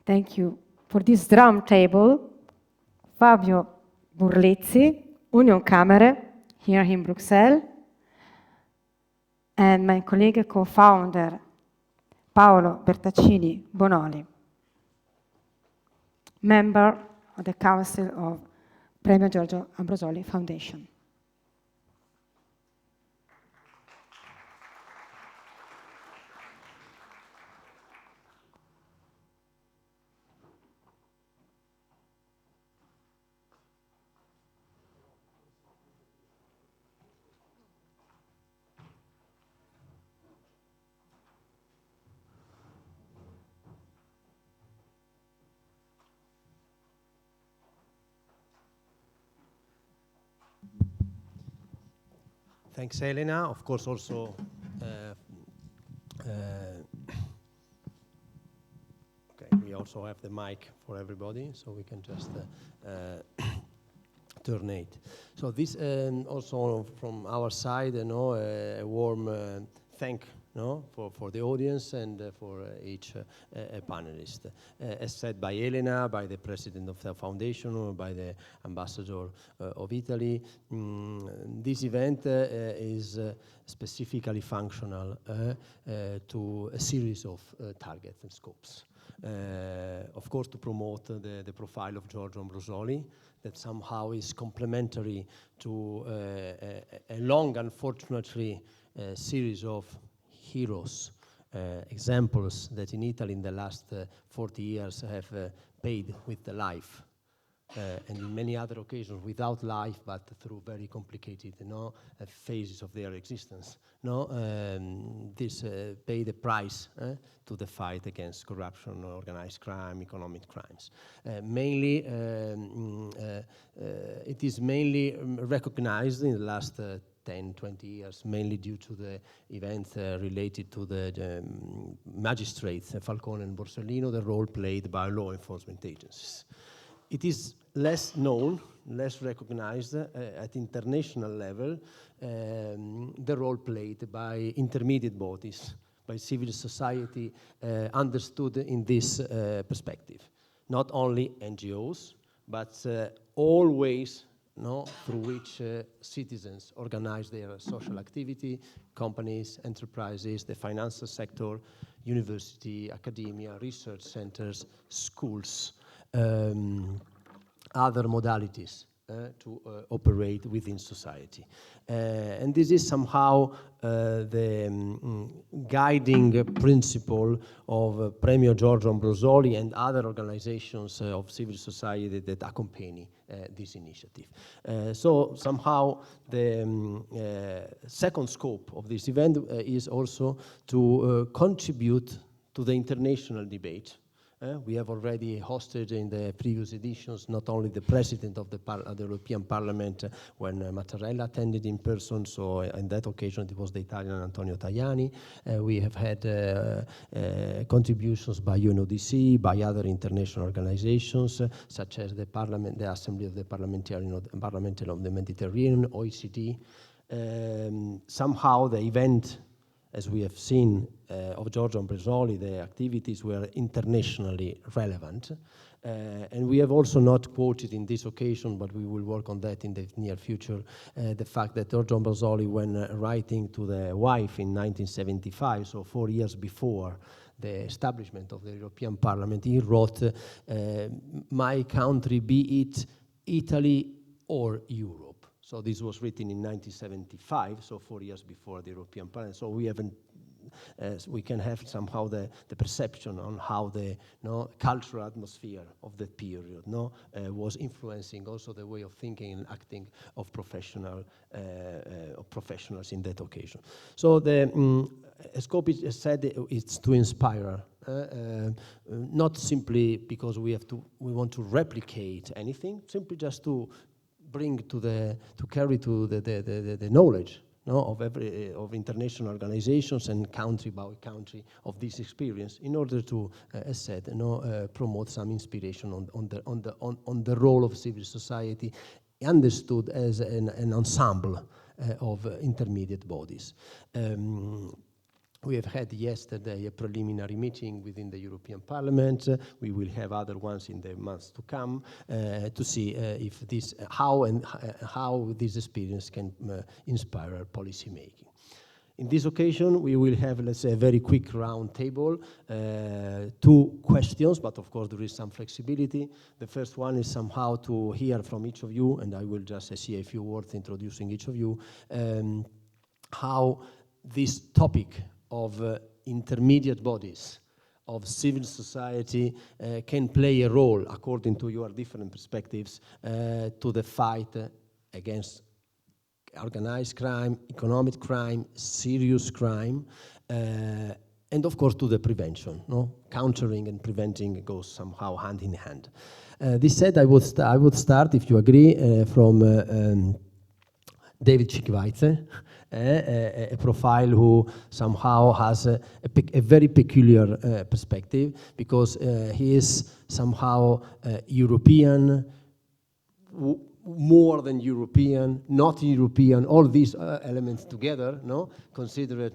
Thank you for this drum table. Fabio Burlizzi, Union Camere, here in Bruxelles, and my colleague co-founder, Paolo Bertaccini Bonoli, member of the Council of Premio Giorgio Ambrosoli Foundation. Thanks, Elena. Of course, also okay, we also have the mic for everybody, so we can just alternate. So this also from our side, a warm thank for the audience and for each panelist. As said by Elena, by the president of the foundation, by the ambassador of Italy, this event is specifically functional to a series of targets and scopes. Of course, to promote the profile of Giorgio Ambrosoli, that somehow is complementary to a long, unfortunately, series of heroes, examples that in Italy in the last 40 years have paid with the life, and in many other occasions without life, but through very complicated phases of their existence. This pay the price to the fight against corruption, organized crime, economic crimes. Mainly, it is mainly recognized in the last 10, 20 years, mainly due to the events related to the magistrates, Falcone and Borsellino, the role played by law enforcement agencies. It is less known, less recognized at international level, the role played by intermediate bodies, by civil society understood in this perspective. Not only NGOs, but all ways through which citizens organize their social activity, companies, enterprises, the financial sector, university, academia, research centers, schools, other modalities to operate within society. And this is somehow the guiding principle of Premio Giorgio Ambrosoli and other organizations of civil society that accompany this initiative. So somehow the second scope of this event is also to contribute to the international debate. We have already hosted in the previous editions not only the president of the European Parliament when Mattarella attended in person, so on that occasion it was the Italian Antonio Tajani. We have had contributions by UNODC, by other international organizations such as the Parliament, the Assembly of the Parliament of the Mediterranean, OECD. Somehow the event as we have seen of Giorgio Ambrosoli, the activities were internationally relevant. And we have also not quoted in this occasion, but we will work on that in the near future, the fact that Giorgio Ambrosoli, when writing to the wife in 1975, so 4 years before the establishment of the European Parliament, he wrote, "My country, be it Italy or Europe." So this was written in 1975, so 4 years before the European Parliament. So we haven't, we can have somehow the perception on how the cultural atmosphere of that period was influencing also the way of thinking and acting of professionals in that occasion. So the scope is said it's to inspire, not simply because we want to replicate anything, simply just to bring to carry to the knowledge of international organizations and country by country of this experience, in order to, as said, promote some inspiration on the role of civil society, understood as an ensemble of intermediate bodies. We have had yesterday a preliminary meeting within the European Parliament. We will have other ones in the months to come to see if how this experience can inspire policy making. In this occasion, we will have, let's say, a very quick round table, 2 questions, but of course there is some flexibility. The first one is somehow to hear from each of you, and I will just say a few words introducing each of you, how this topic of intermediate bodies, of civil society, can play a role, according to your different perspectives, to the fight against organized crime, economic crime, serious crime, and of course to the prevention. Countering and preventing goes somehow hand in hand. This said, I would start, if you agree, from David Cicchvaitze, a profile who somehow has a very peculiar perspective, because he is somehow European, more than European, not European, all these elements together, consider it,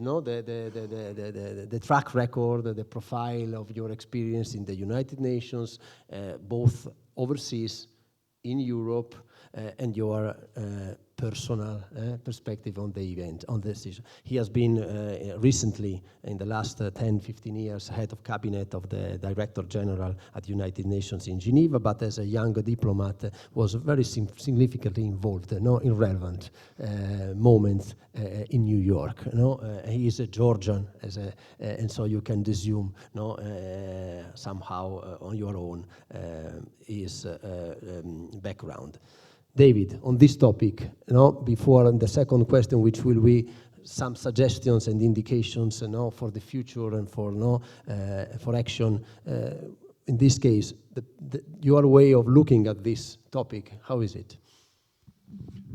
the track record, the profile of your experience in the United Nations, both overseas, in Europe, and your personal perspective on the event, on this issue. He has been recently, in the last 10, 15 years, head of cabinet of the Director General at the United Nations in Geneva, but as a young diplomat was very significantly involved in relevant moments in New York. He is a Georgian, and so you can assume somehow on your own his background. David, on this topic, before the second question, which will be some suggestions and indications for the future and for action, in this case, your way of looking at this topic, how is it?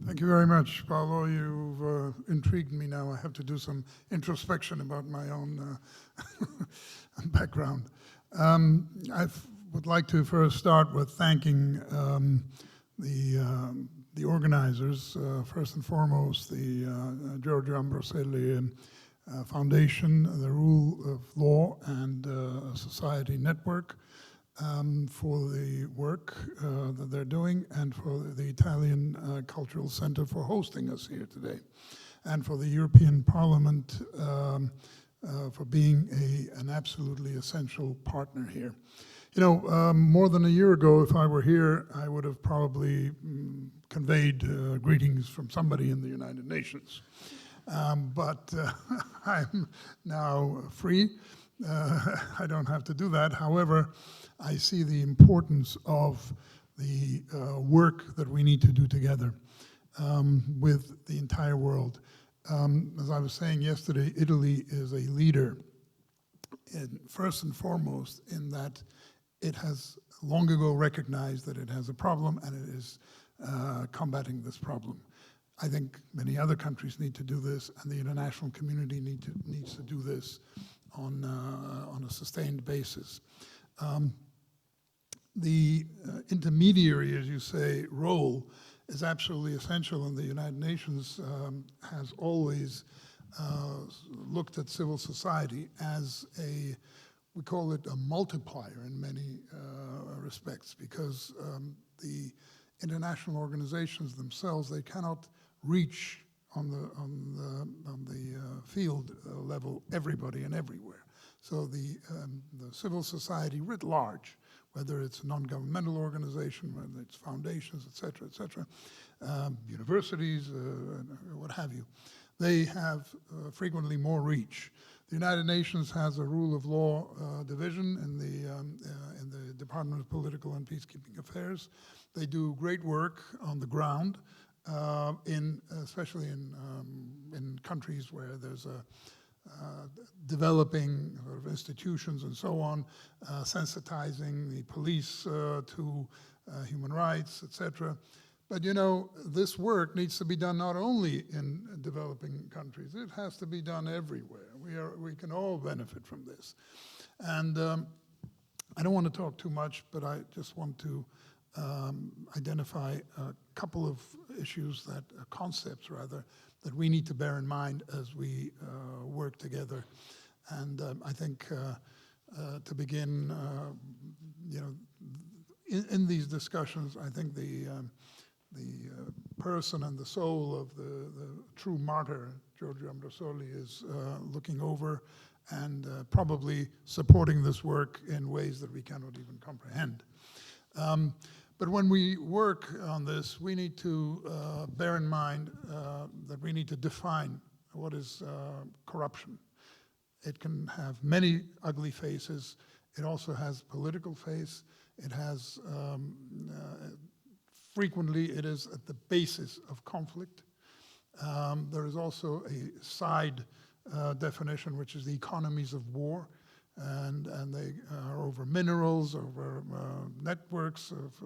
Thank you very much, Paolo. You've intrigued me now. I have to do some introspection about my own background. I would like to first start with thanking the organizers, first and foremost, the Giorgio Ambrosoli Foundation, the Rule of Law and Society Network, for the work that they're doing, and for the Italian Cultural Center for hosting us here today, and for the European Parliament for being an absolutely essential partner here. More than a year ago, if I were here, I would have probably conveyed greetings from somebody in the United Nations. But I'm now free. I don't have to do that. However, I see the importance of the work that we need to do together with the entire world. As I was saying yesterday, Italy is a leader, first and foremost, in that it has long ago recognized that it has a problem, and it is combating this problem. I think many other countries need to do this, and the international community needs to do this on a sustained basis. The intermediary, as you say, role is absolutely essential, and the United Nations has always looked at civil society as we call it a multiplier in many respects, because the international organizations themselves, they cannot reach on the field level everybody and everywhere. So the civil society writ large, whether it's a non-governmental organization, whether it's foundations, et cetera, universities, what have you, they have frequently more reach. The United Nations has a rule of law division in the Department of Political and Peacekeeping Affairs. They do great work on the ground, especially in countries where there's a developing sort of institutions and so on, sensitizing the police to human rights, etc. But you know, this work needs to be done not only in developing countries, it has to be done everywhere. We can all benefit from this. And I don't want to talk too much, but I just want to identify a couple of issues, concepts rather, that we need to bear in mind as we work together. And I think to begin, you know, in these discussions, I think the person and the soul of the true martyr, Giorgio Ambrosoli, is looking over and probably supporting this work in ways that we cannot even comprehend. But when we work on this, we need to bear in mind that we need to define what is corruption. It can have many ugly faces. It also has political face. It has, frequently it is at the basis of conflict. There is also a side definition, which is the economies of war. And they are over minerals, over networks of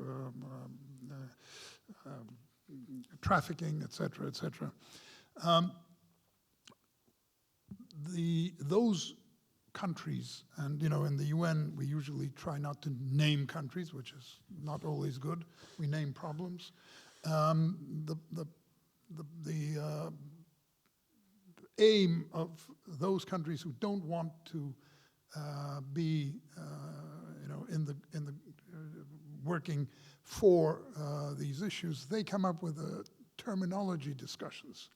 trafficking, et cetera, et cetera. Those countries, and you know, in the UN, we usually try not to name countries, which is not always good. We name problems. The aim of those countries who don't want to be, you know, in the working for these issues, they come up with terminology discussions.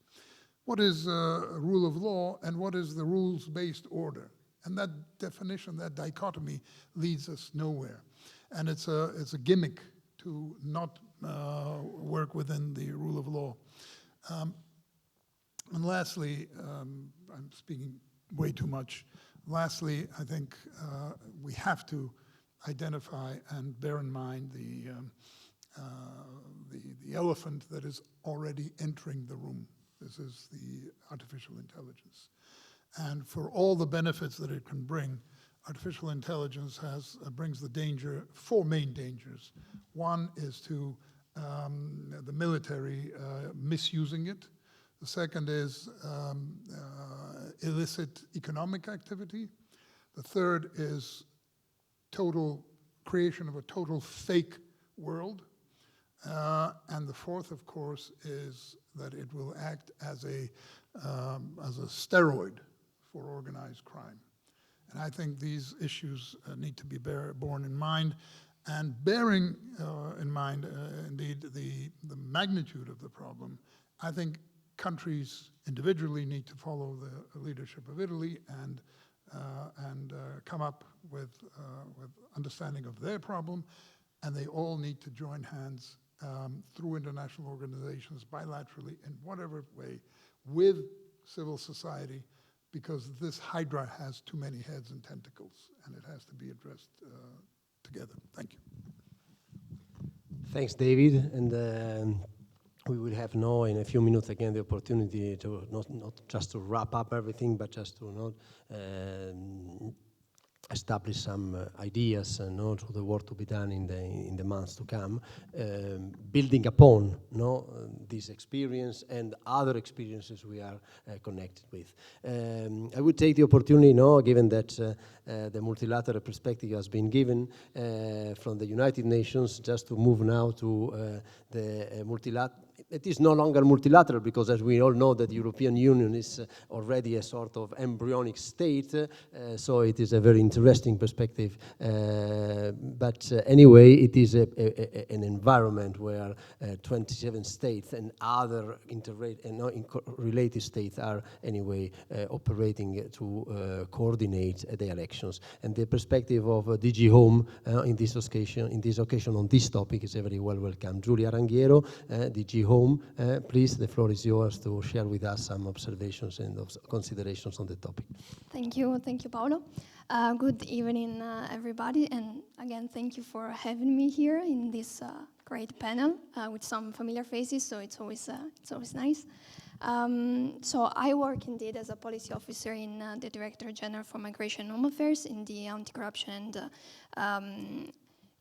What is rule of law and what is the rules-based order? And that definition, that dichotomy, leads us nowhere. And it's a gimmick to not work within the rule of law. And lastly, I'm speaking way too much. Lastly, I think we have to identify and bear in mind the elephant that is already entering the room. This is the artificial intelligence. And for all the benefits that it can bring, artificial intelligence brings the danger, four main dangers. One is to the military misusing it. The second is illicit economic activity. The third is total creation of a total fake world. And the fourth, of course, is that it will act as a steroid for organized crime. And I think these issues need to be borne in mind. And bearing in mind, indeed, the magnitude of the problem, I think countries individually need to follow the leadership of Italy and come up with understanding of their problem, and they all need to join hands through international organizations, bilaterally, in whatever way, with civil society, because this hydra has too many heads and tentacles, and it has to be addressed together. Thank you. Thanks, David. And we will have now, in a few minutes again, the opportunity to not just to wrap up everything, but just to establish some ideas to the work to be done in the months to come, building upon this experience and other experiences we are connected with. I would take the opportunity given that the multilateral perspective has been given from the United Nations, just to move now to the it is no longer multilateral because, as we all know, that the European Union is already a sort of embryonic state, so it is a very interesting perspective. But anyway, it is an environment where 27 states and other related states are anyway operating to coordinate the elections. And the perspective of DG Home in this occasion on this topic is very well welcome. Giulia Ranghiero, DG Home, please, the floor is yours to share with us some observations and considerations on the topic. Thank you, Paolo. Good evening, everybody, and again, thank you for having me here in this great panel with some familiar faces. So it's always nice. So I work indeed as a policy officer in the Director General for Migration and Home Affairs in the anti-corruption and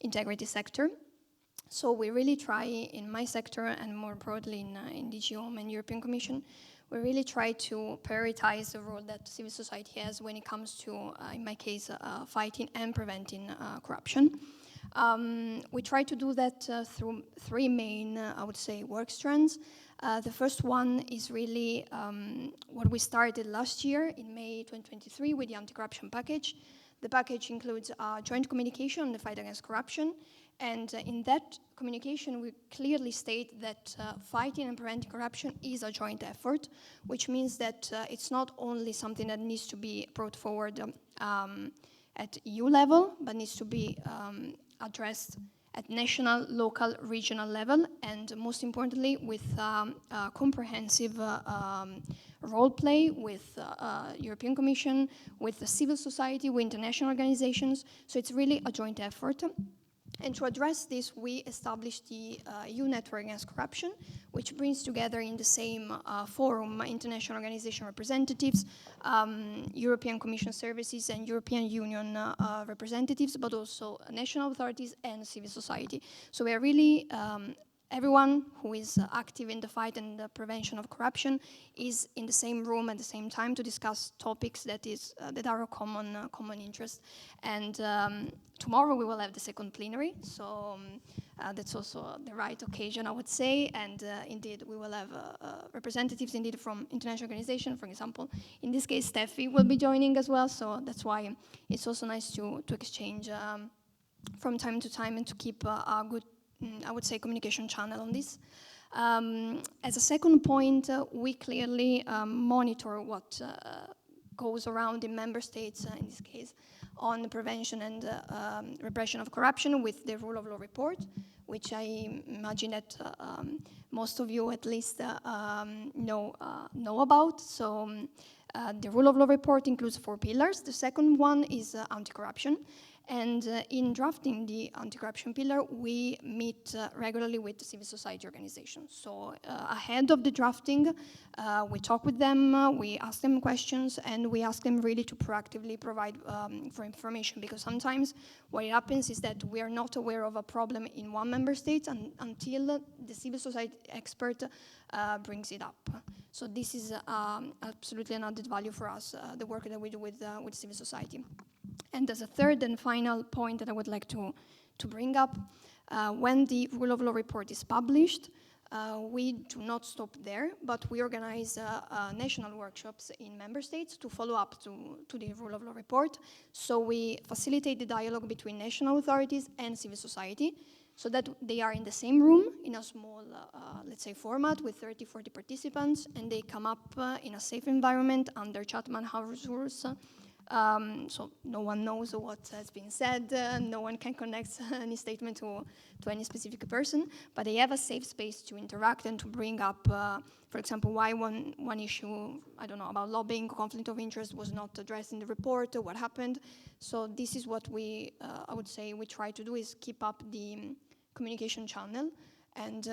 integrity sector. So we really try in my sector and more broadly in DG Home and European Commission, we really try to prioritize the role that civil society has when it comes to, in my case, fighting and preventing corruption. We try to do that through three main, I would say, work strands. The first one is really what we started last year in May 2023 with the anti-corruption package. The package includes a joint communication on the fight against corruption. And in that communication, we clearly state that fighting and preventing corruption is a joint effort, which means that it's not only something that needs to be brought forward at EU level, but needs to be addressed at national, local, regional level, and most importantly, with comprehensive role play with European Commission, with the civil society, with international organizations. So it's really a joint effort. And to address this, we established the EU Network Against Corruption, which brings together in the same forum international organization representatives, European Commission services and European Union representatives, but also national authorities and civil society. So we are really everyone who is active in the fight and the prevention of corruption is in the same room at the same time to discuss topics that are of common interest. And tomorrow we will have the second plenary, so that's also the right occasion, I would say. And indeed, we will have representatives indeed from international organizations. For example, in this case, Steffi will be joining as well. So that's why it's also nice to exchange from time to time and to keep a good, I would say, communication channel on this. As a second point, we clearly monitor what goes around in member states, in this case, on the prevention and repression of corruption with the rule of law report, which I imagine that most of you at least know about. So the rule of law report includes 4 pillars. The second one is anti-corruption. And in drafting the anti-corruption pillar, we meet regularly with the civil society organizations. So ahead of the drafting, we talk with them, we ask them questions, and we ask them really to proactively provide for information, because sometimes what happens is that we are not aware of a problem in one member state until the civil society expert brings it up. So this is absolutely an added value for us, the work that we do with civil society. And as a third and final point that I would like to bring up, when the rule of law report is published, we do not stop there, but we organize national workshops in member states to follow up to the rule of law report. So we facilitate the dialogue between national authorities and civil society so that they are in the same room in a small, let's say, format with 30, 40 participants, and they come up in a safe environment under Chatham House rules. So no one knows what has been said, no one can connect any statement to any specific person, but they have a safe space to interact and to bring up, for example, why one issue, I don't know, about lobbying, conflict of interest was not addressed in the report, or what happened. So this is what we, I would say, we try to do, is keep up the communication channel and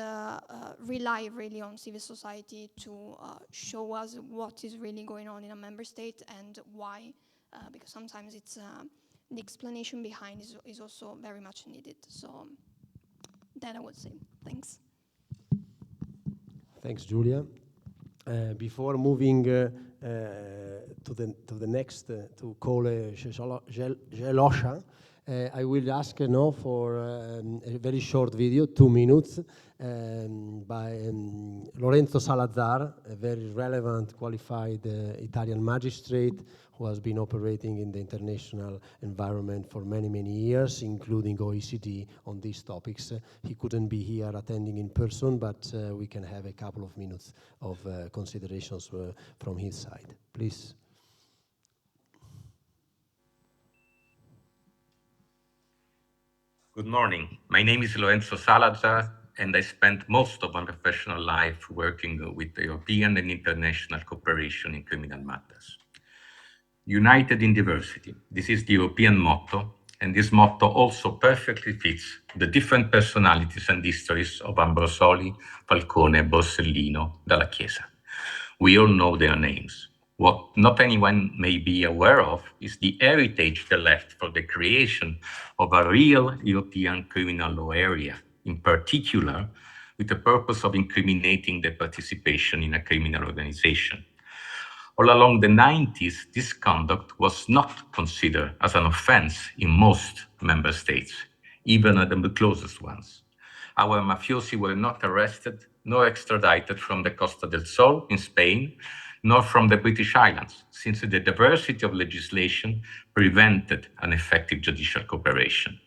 rely really on civil society to show us what is really going on in a member state and why. Because sometimes it's the explanation behind is also very much needed. So that I would say. Thanks. Thanks, Giulia. Before moving to the next, to Cole Gelosha, I will ask for a very short video, 2 minutes, by Lorenzo Salazar, a very relevant, qualified Italian magistrate who has been operating in the international environment for many, many years, including OECD on these topics. He couldn't be here attending in person, but we can have a couple of minutes of considerations from his side. Please. Good morning. My name is Lorenzo Salazar, and I spent most of my professional life working with European and international cooperation in criminal matters. United in diversity. This is the European motto, and this motto also perfectly fits the different personalities and histories of Ambrosoli, Falcone, Borsellino, Dalla Chiesa. We all know their names. What not anyone may be aware of is the heritage they left for the creation of a real European criminal law area, in particular with the purpose of incriminating their participation in a criminal organization. All along the 90s, this conduct was not considered as an offense in most member states, even at the closest ones. Our mafiosi were not arrested nor extradited from the Costa del Sol in Spain, nor from the British Islands, since the diversity of legislation prevented an effective judicial cooperation.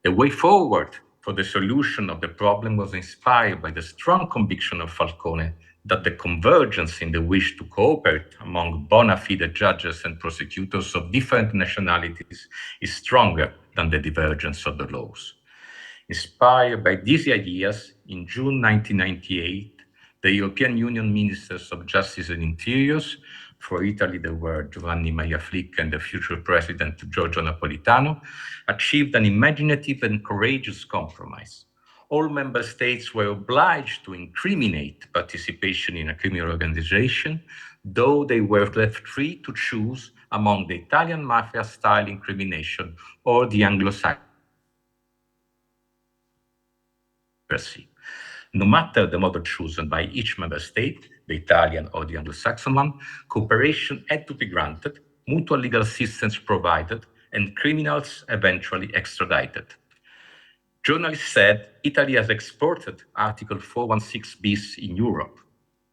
The way forward for the solution of the problem was inspired by the strong conviction of Falcone that the convergence in the wish to cooperate among bona fide judges and prosecutors of different nationalities is stronger than the divergence of the laws. Inspired by these ideas, in June 1998, the European Union Ministers of Justice and Interiors, for Italy there were Giovanni Maria Flick and the future President Giorgio Napolitano, achieved an imaginative and courageous compromise. All member states were obliged to incriminate participation in a criminal organization, though they were left free to choose among the Italian mafia-style incrimination or the Anglo-Saxon. No matter the model chosen by each member state, the Italian or the Anglo-Saxon one, cooperation had to be granted, mutual legal assistance provided, and criminals eventually extradited. Journalists said Italy has exported Article 416 bis in Europe.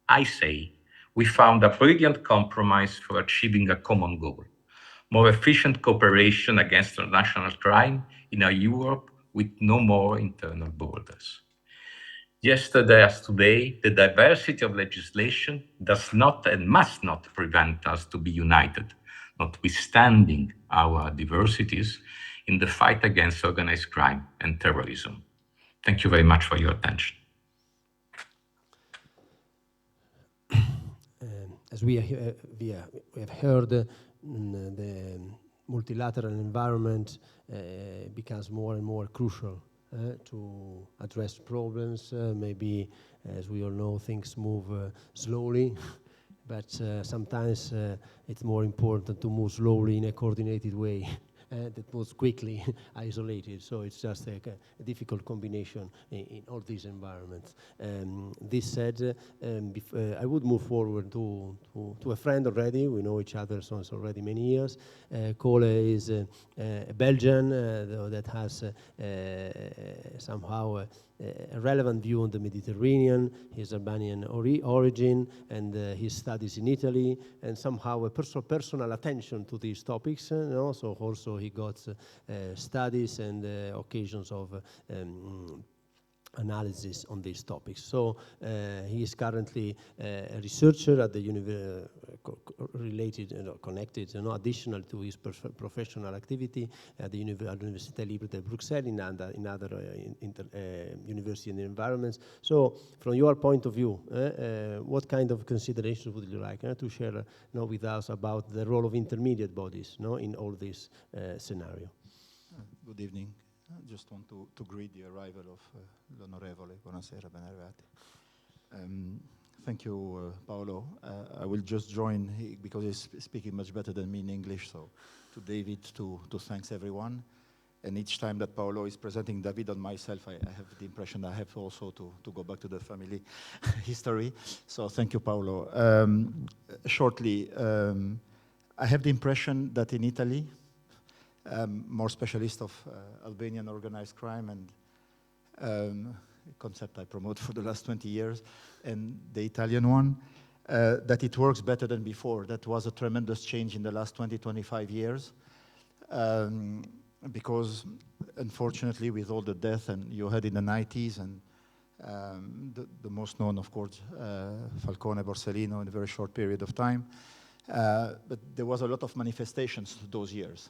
I say we found a brilliant compromise for achieving a common goal: more efficient cooperation against international crime in a Europe with no more internal borders. Yesterday as today, the diversity of legislation does not and must not prevent us to be united, notwithstanding our diversities, in the fight against organized crime and terrorism. Thank you very much for your attention. As we have heard, the multilateral environment becomes more and more crucial to address problems. Maybe, as we all know, things move slowly, but sometimes it's more important to move slowly in a coordinated way that moves quickly, isolated. So it's just a difficult combination in all these environments. This said, I would move forward to a friend already. We know each other since already many years. Cole is a Belgian that has somehow a relevant view on the Mediterranean, his Albanian origin, and his studies in Italy, and somehow a personal attention to these topics. So also he got studies and occasions of analysis on these topics. So he is currently a researcher at the connected, additional to his professional activity at the Université Libre de Bruxelles in other university and environments. So from your point of view, what kind of considerations would you like to share with us about the role of intermediate bodies in all this scenario? Good evening. I just want to greet the arrival of l'onorevole. Buonasera, ben arrivati. Thank you, Paolo. I will just join, because he's speaking much better than me in English, so to David to thanks everyone. And each time that Paolo is presenting David and myself, I have the impression I have also to go back to the family history. So thank you, Paolo. Shortly, I have the impression that in Italy, more specialist of Albanian organized crime and a concept I promote for the last 20 years, and the Italian one, that it works better than before. That was a tremendous change in the last 20, 25 years. Because unfortunately, with all the death, and you had in the 90s, and the most known, of course, Falcone, Borsellino, in a very short period of time. But there was a lot of manifestations those years.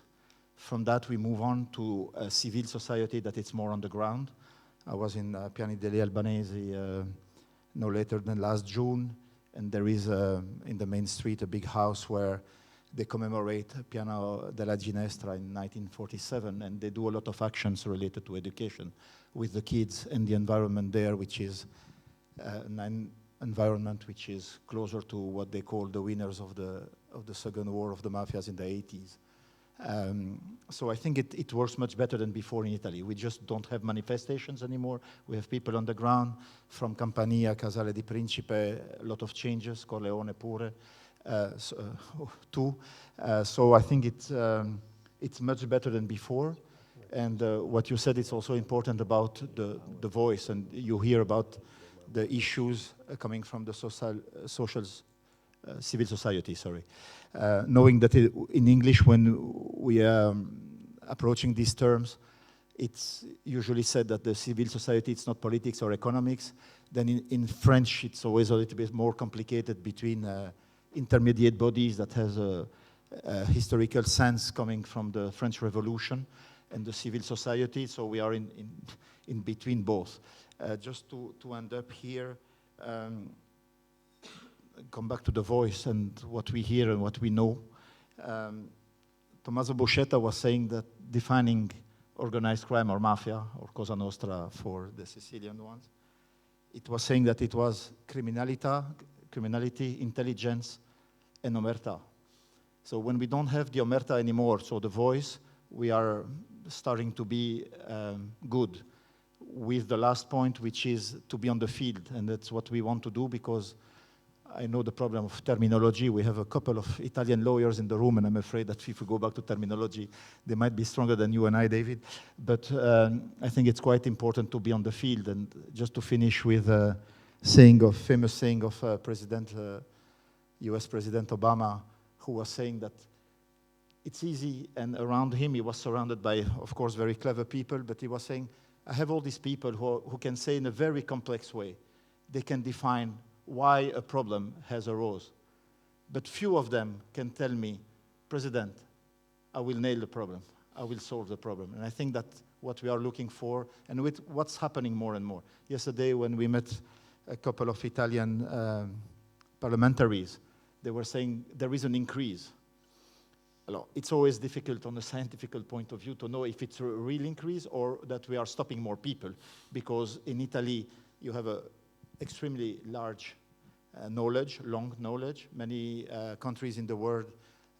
From that, we move on to a civil society that is more on the ground. I was in Piani degli Albanesi no later than last June, and there is in the main street a big house where they commemorate Piano della Ginestra in 1947, and they do a lot of actions related to education with the kids and the environment there, which is an environment which is closer to what they call the winners of the Second War of the Mafias in the 80s. So I think it works much better than before in Italy. We just don't have manifestations anymore. We have people on the ground, from Campania, Casale di Principe, a lot of changes, Corleone pure, too. So I think it's much better than before. And what you said is also important about the voice, and you hear about the issues coming from the civil society, sorry. Knowing that in English, when we are approaching these terms, it's usually said that the civil society, it's not politics or economics. Then in French, it's always a little bit more complicated between intermediate bodies that has a historical sense coming from the French Revolution and the civil society. So we are in between both. Just to end up here, come back to the voice and what we hear and what we know. Tommaso Buscetta was saying that defining organized crime or mafia or Cosa Nostra for the Sicilian ones, it was saying that it was criminality, intelligence, and omerta. So when we don't have the omerta anymore, so the voice, we are starting to be good with the last point, which is to be on the field. And that's what we want to do, because I know the problem of terminology. We have a couple of Italian lawyers in the room, and I'm afraid that if we go back to terminology, they might be stronger than you and I, David. But I think it's quite important to be on the field. And just to finish with a famous saying of US President Obama, who was saying that it's easy, and around him he was surrounded by, of course, very clever people, but he was saying, I have all these people who can say in a very complex way, they can define why a problem has arose. But few of them can tell me, President, I will nail the problem, I will solve the problem. And I think that's what we are looking for, and with what's happening more and more. Yesterday when we met a couple of Italian parliamentaries, they were saying there is an increase. It's always difficult on a scientific point of view to know if it's a real increase or that we are stopping more people, because in Italy you have an extremely large long knowledge. Many countries in the world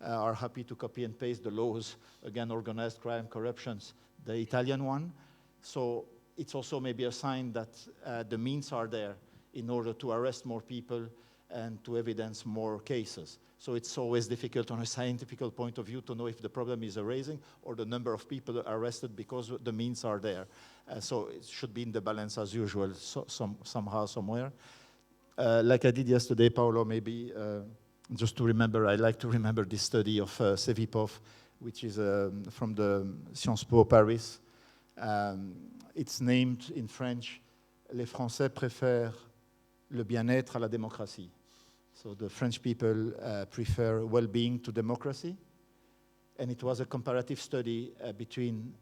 are happy to copy and paste the laws against organized crime, corruptions, the Italian one. So it's also maybe a sign that the means are there in order to arrest more people and to evidence more cases. So it's always difficult on a scientific point of view to know if the problem is arising or the number of people arrested, because the means are there. So it should be in the balance as usual, somehow, somewhere. Like I did yesterday, Paolo, maybe just to remember, I like to remember this study of Sevipov, which is from the Sciences Po Paris. It's named in French, Les Français préfèrent le bien-être à la démocratie. So the French people prefer well-being to democracy. And it was a comparative study between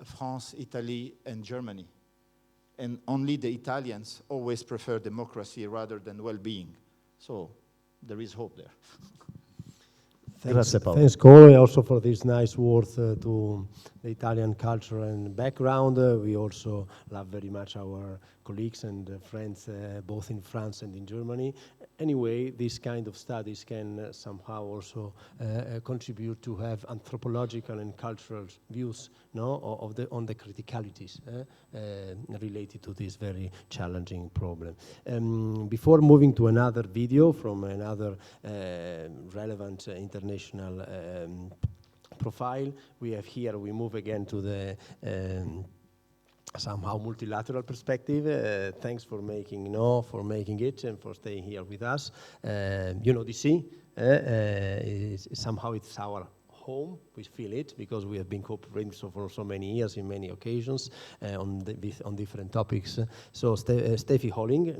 France, Italy, and Germany. And only the Italians always prefer democracy rather than well-being. So there is hope there. Thanks, Colo, also for this nice words to the Italian culture and background. We also love very much our colleagues and friends both in France and in Germany. Anyway, this kind of studies can somehow also contribute to have anthropological and cultural views, on the criticalities related to this very challenging problem. Before moving to another video from another relevant international profile. We have here, we move again to the somehow multilateral perspective. Thanks for making it and for staying here with us. UNODC, somehow it's our home. We feel it because we have been cooperating for so many years in many occasions on different topics. So Steffi Holling,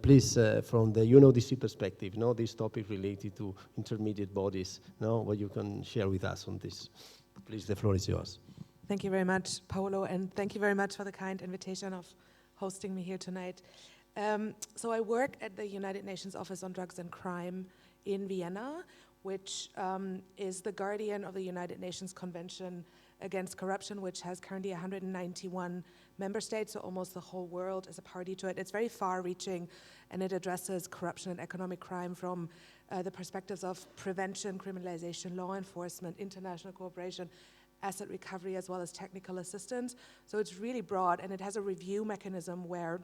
please, from the UNODC perspective, this topic related to intermediate bodies, what you can share with us on this. Please, the floor is yours. Thank you very much, Paolo, and thank you very much for the kind invitation of hosting me here tonight. So I work at the United Nations Office on Drugs and Crime in Vienna, which is the guardian of the United Nations Convention Against Corruption, which has currently 191 member states, so almost the whole world is a party to it. It's very far-reaching, and it addresses corruption and economic crime from the perspectives of prevention, criminalization, law enforcement, international cooperation, asset recovery, as well as technical assistance. So it's really broad, and it has a review mechanism where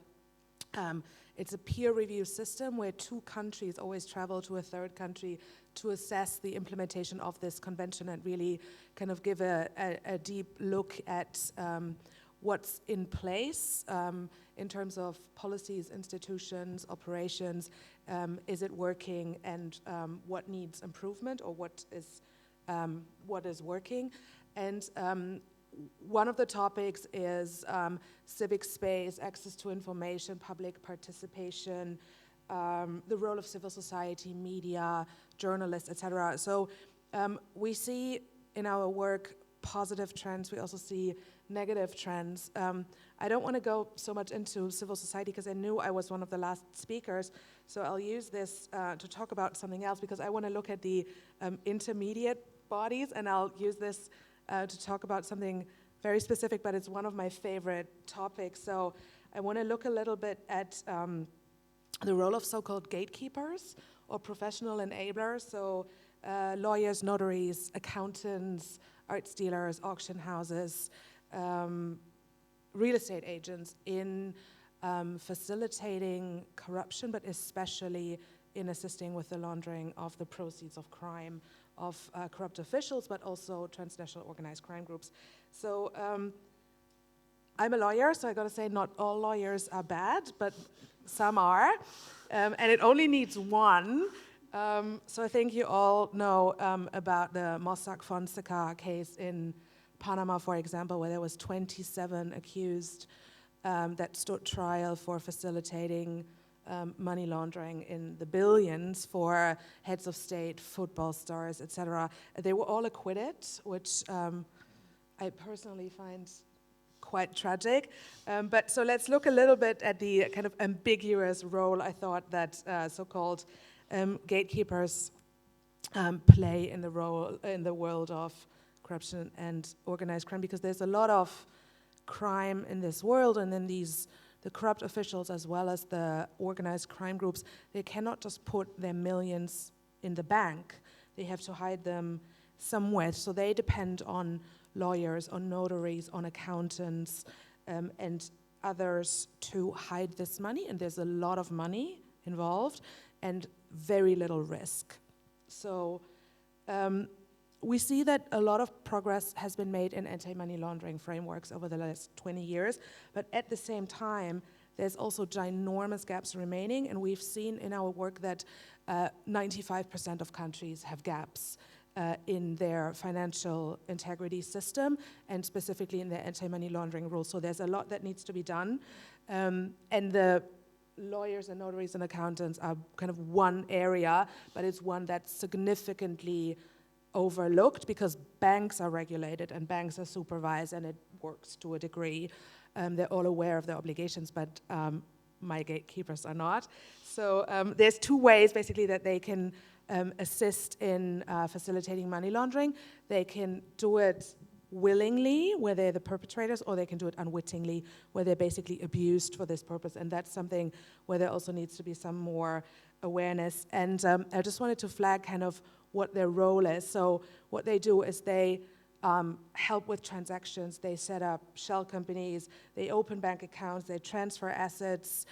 it's a peer review system where two countries always travel to a third country to assess the implementation of this convention and really kind of give a deep look at what's in place in terms of policies, institutions, operations. Is it working, and what needs improvement, or what is working? And one of the topics is civic space, access to information, public participation, the role of civil society, media, journalists, etc. So we see in our work positive trends. We also see negative trends. I don't want to go so much into civil society because I knew I was one of the last speakers. So I'll use this to talk about something else, because I want to look at the intermediate bodies, and I'll use this to talk about something very specific, but it's one of my favorite topics. So I want to look a little bit at the role of so-called gatekeepers or professional enablers, so lawyers, notaries, accountants, arts dealers, auction houses, real estate agents in facilitating corruption, but especially in assisting with the laundering of the proceeds of crime of corrupt officials, but also transnational organized crime groups. So I'm a lawyer, so I gotta say not all lawyers are bad, but some are, and it only needs one. So I think you all know about the Mossack Fonseca case in Panama, for example, where there was 27 accused that stood trial for facilitating money laundering in the billions for heads of state, football stars, etc. They were all acquitted, which I personally find quite tragic. But so let's look a little bit at the kind of ambiguous role I thought that so-called gatekeepers play in the world of corruption and organized crime, because there's a lot of crime in this world, and then the corrupt officials as well as the organized crime groups, they cannot just put their millions in the bank. They have to hide them somewhere. So they depend on lawyers, on notaries, on accountants, and others to hide this money. And there's a lot of money involved and very little risk. So we see that a lot of progress has been made in anti-money laundering frameworks over the last 20 years, but at the same time, there's also ginormous gaps remaining, and we've seen in our work that 95% of countries have gaps in their financial integrity system, and specifically in their anti-money laundering rules. So there's a lot that needs to be done, and the lawyers and notaries and accountants are kind of one area, but it's one that's significantly overlooked because banks are regulated and banks are supervised, and it works to a degree. They're all aware of their obligations, but my gatekeepers are not. So there's two ways basically that they can assist in facilitating money laundering. They can do it willingly, where they're the perpetrators, or they can do it unwittingly, where they're basically abused for this purpose. And that's something where there also needs to be some more awareness. And I just wanted to flag kind of what their role is. So what they do is they help with transactions, they set up shell companies, they open bank accounts, they transfer assets.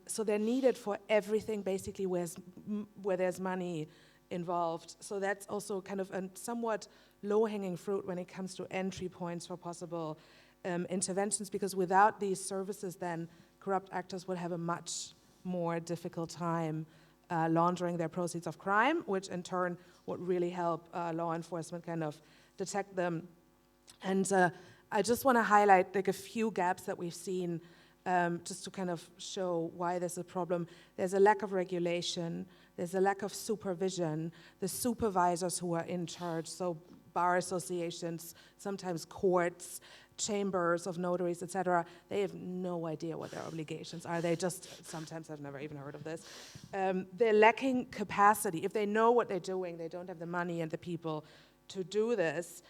So they're needed for everything basically where there's money involved. So that's also kind of a somewhat low-hanging fruit when it comes to entry points for possible interventions, because without these services, then corrupt actors will have a much more difficult time laundering their proceeds of crime, which in turn would really help law enforcement kind of detect them. And I just want to highlight like a few gaps that we've seen just to kind of show why there's a problem. There's a lack of regulation, there's a lack of supervision, the supervisors who are in charge, so bar associations, sometimes courts, chambers of notaries, etc., they have no idea what their obligations are. They just, sometimes I've never even heard of this. They're lacking capacity. If they know what they're doing, they don't have the money and the people to do this.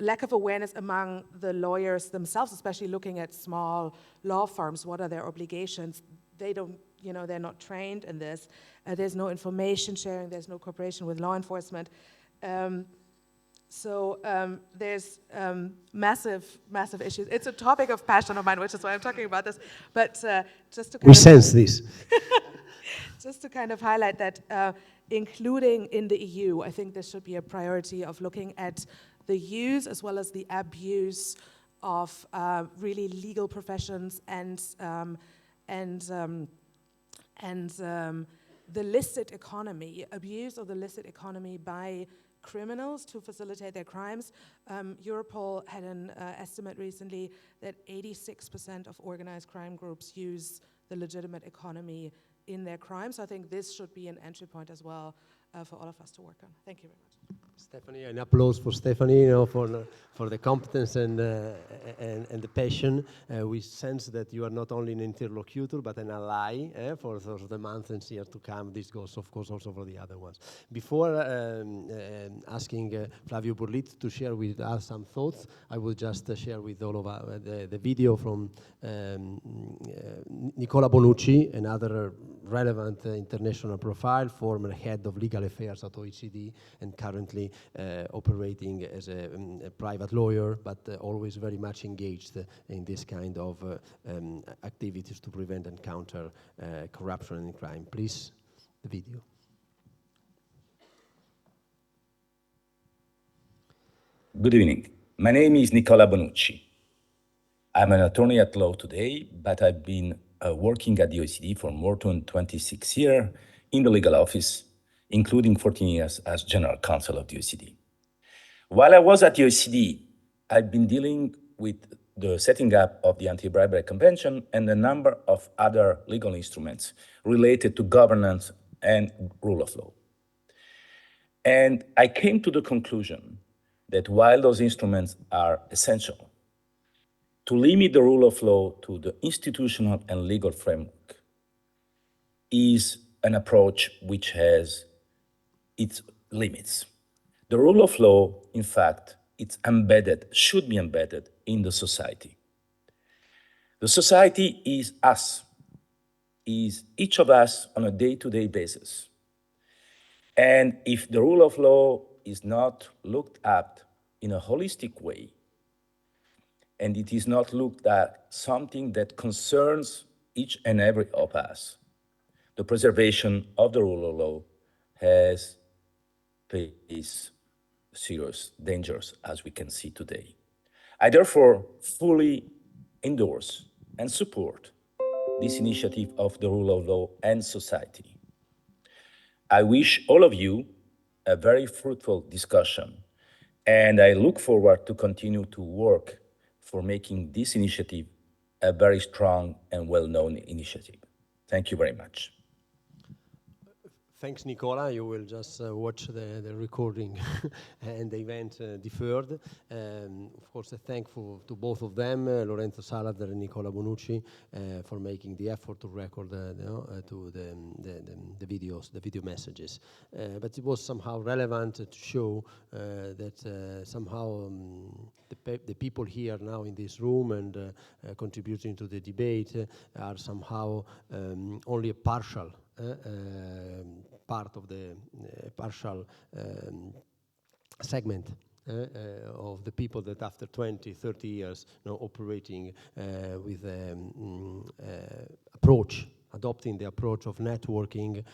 Lack of awareness among the lawyers themselves, especially looking at small law firms, what are their obligations? They don't, you know, they're not trained in this. There's no information sharing, there's no cooperation with law enforcement. So there's massive issues. It's a topic of passion of mine, which is why I'm talking about this. But just to kind we of sense this. just to kind of highlight that, including in the EU, I think this should be a priority of looking at the use as well as the abuse of really legal professions and the licit economy, abuse of the licit economy by criminals to facilitate their crimes. Europol had an estimate recently that 86% of organized crime groups use the legitimate economy in their crimes. So I think this should be an entry point as well for all of us to work on. Thank you very much. Stephanie, an applause for Stephanie, you know, for the competence and the passion. We sense that you are not only an interlocutor but an ally for the months and years to come. This goes, of course, also for the other ones. Before asking Flavio Burlit to share with us some thoughts, I will just share with all of us the video from Nicola Bonucci, another relevant international profile, former head of legal affairs at OECD and currently operating as a private lawyer, but always very much engaged in this kind of activities to prevent and counter corruption and crime. Please, the video. Good evening. My name is Nicola Bonucci. I'm an attorney at law today, but I've been working at the OECD for more than 26 years in the legal office, including 14 years as general counsel of the OECD. While I was at the OECD, I've been dealing with the setting up of the Anti-Bribery Convention and a number of other legal instruments related to governance and rule of law. And I came to the conclusion that while those instruments are essential, to limit the rule of law to the institutional and legal framework is an approach which has its limits. The rule of law, in fact, it's embedded, should be embedded in the society. The society is us, is each of us on a day-to-day basis. And if the rule of law is not looked at in a holistic way, and it is not looked at something that concerns each and every of us, the preservation of the rule of law has faced serious dangers, as we can see today. I therefore fully endorse and support this initiative of the rule of law and society. I wish all of you a very fruitful discussion, and I look forward to continue to work for making this initiative a very strong and well-known initiative. Thank you very much. Thanks, Nicola. You will just watch the recording and the event deferred. Of course, a thankful to both of them, Lorenzo Saladar and Nicola Bonucci, for making the effort to record to the videos, the video messages. But it was somehow relevant to show that somehow the people here now in this room and contributing to the debate are somehow only a partial part of the partial segment of the people that after 20, 30 years operating with approach adopting the approach of networking,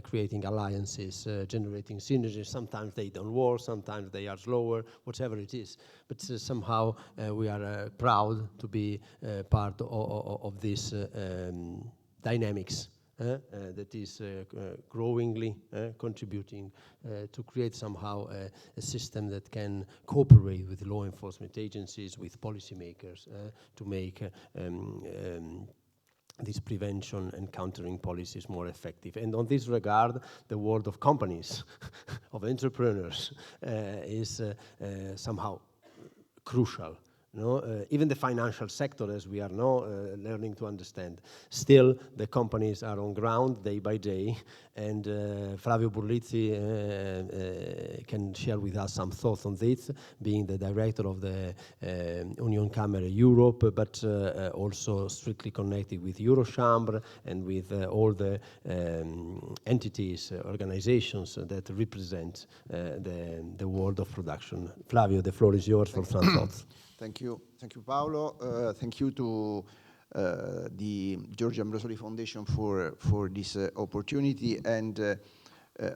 creating alliances, generating synergies. Sometimes they don't work, sometimes they are slower, whatever it is. But somehow we are proud to be part of this dynamics that is growingly contributing to create somehow a system that can cooperate with law enforcement agencies, with policymakers, to make this prevention and countering policies more effective. And on this regard, the world of companies, of entrepreneurs, is somehow crucial. Even the financial sector, as we are now learning to understand. Still, the companies are on ground day by day, and Flavio Burlizzi can share with us some thoughts on this, being the director of the Union Camera Europe, but also strictly connected with Eurochambre and with all the entities, organizations that represent the world of production. Flavio, the floor is yours for some thoughts. Thank you, Paolo. Thank you to the Giorgio Ambrosoli Foundation for this opportunity. And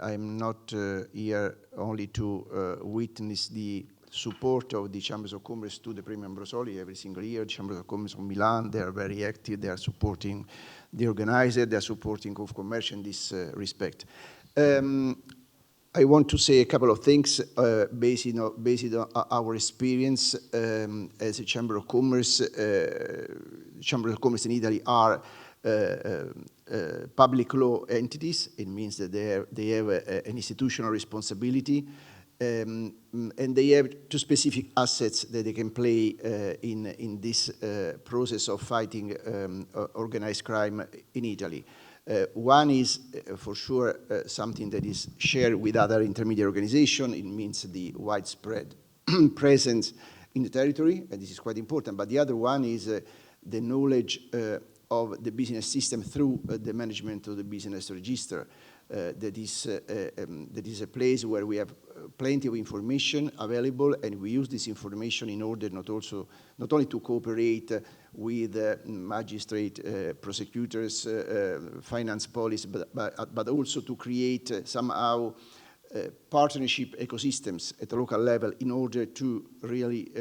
I'm not here only to witness the support of the Chambers of Commerce to the Premio Ambrosoli every single year. The Chambers of Commerce of Milan, they are very active. They are supporting the organizer. They are supporting Confcommercio in this respect. I want to say a couple of things based on our experience as a Chamber of Commerce. Chamber of Commerce in Italy are public law entities. It means that they have an institutional responsibility, and they have two specific assets that they can play in this process of fighting organized crime in Italy. One is, for sure, something that is shared with other intermediate organizations. It means the widespread presence in the territory, and this is quite important. But the other one is the knowledge of the business system through the management of the business register. That is a place where we have plenty of information available, and we use this information in order not only to cooperate with magistrate, prosecutors, finance police, but also to create somehow partnership ecosystems at the local level in order to really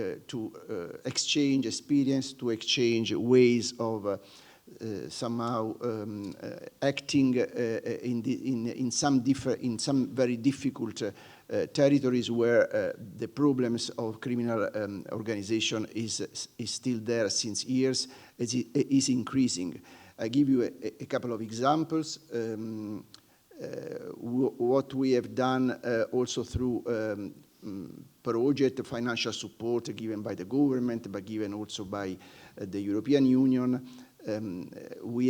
exchange experience, to exchange ways of somehow acting in some very difficult territories where the problems of criminal organization is still there since years. Is increasing. I give you a couple of examples. What we have done also through project financial support given by the government, but given also by the European Union. We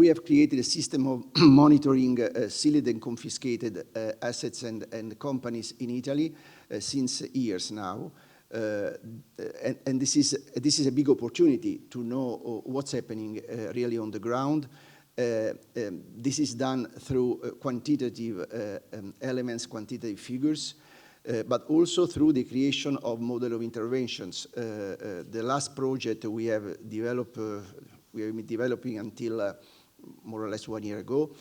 have created a system of monitoring sealed and confiscated assets and companies in Italy since years now. And this is a big opportunity to know what's happening really on the ground. This is done through quantitative elements, quantitative figures, but also through the creation of model of interventions. The last project we have developed, we have been developing until more or less 1 year ago.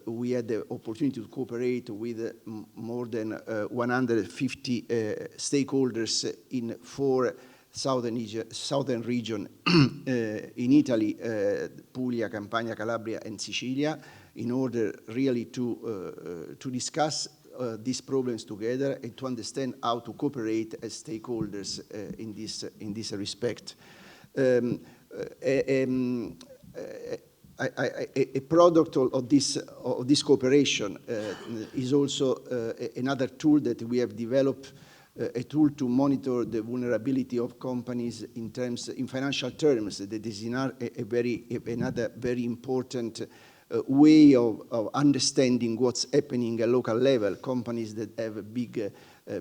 We had the opportunity to cooperate with more than 150 stakeholders in 4 southern region in Italy, Puglia, Campania, Calabria, and Sicilia, in order really to discuss these problems together and to understand how to cooperate as stakeholders in this respect. A product of this cooperation is also another tool that we have developed, a tool to monitor the vulnerability of companies in financial terms. That is another very important way of understanding what's happening at local level. Companies that have big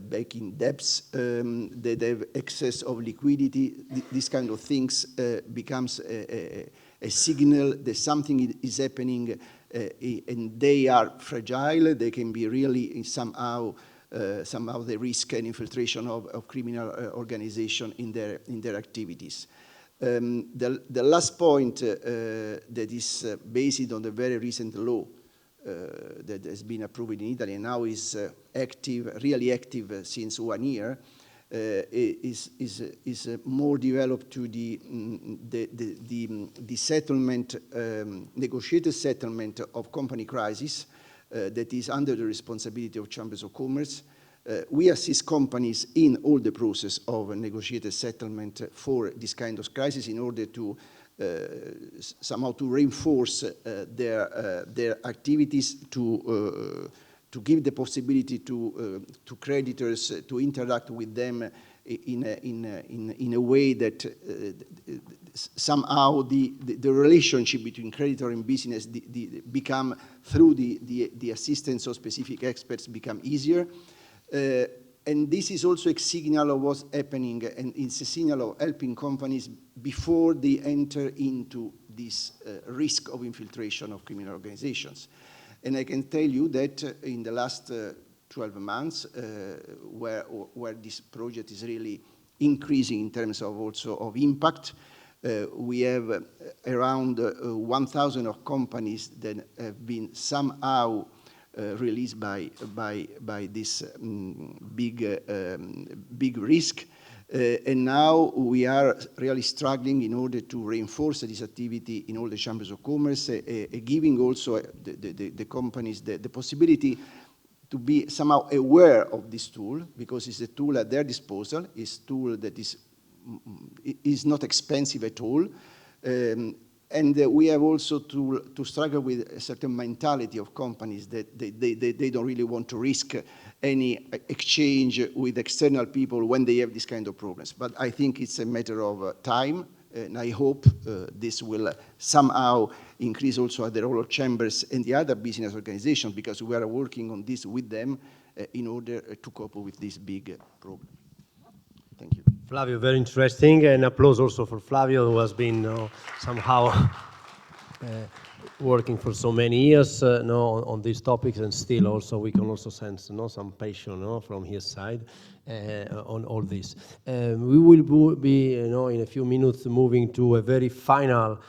banking debts, that have excess of liquidity, these kind of things becomes a signal that something is happening and they are fragile. They can be really somehow the risk and infiltration of criminal organization in their activities. The last point that is based on the very recent law that has been approved in Italy and now is active, really active since 1 year, is more developed to the settlement, negotiated settlement of company crisis that is under the responsibility of chambers of commerce. We assist companies in all the process of a negotiated settlement for this kind of crisis in order to somehow to reinforce their activities, to give the possibility to creditors to interact with them in a way that somehow the relationship between creditor and business become, through the assistance of specific experts, become easier. And this is also a signal of what's happening, and it's a signal of helping companies before they enter into this risk of infiltration of criminal organizations. And I can tell you that in the last 12 months, where this project is really increasing in terms of also of impact, we have around 1,000 of companies that have been somehow released by this big risk. And now we are really struggling in order to reinforce this activity in all the chambers of commerce, giving also the companies the possibility to be somehow aware of this tool, because it's a tool at their disposal. It's a tool that is not expensive at all. And we have also to struggle with a certain mentality of companies that they don't really want to risk any exchange with external people when they have this kind of problems. But I think it's a matter of time, and I hope this will somehow increase also at the role of chambers and the other business organizations, because we are working on this with them in order to cope with this big problem. Thank you. Flavio, very interesting, and applause also for Flavio, who has been somehow working for so many years on these topics, and still also we can also sense some passion from his side on all this. We will be in a few minutes moving to a very final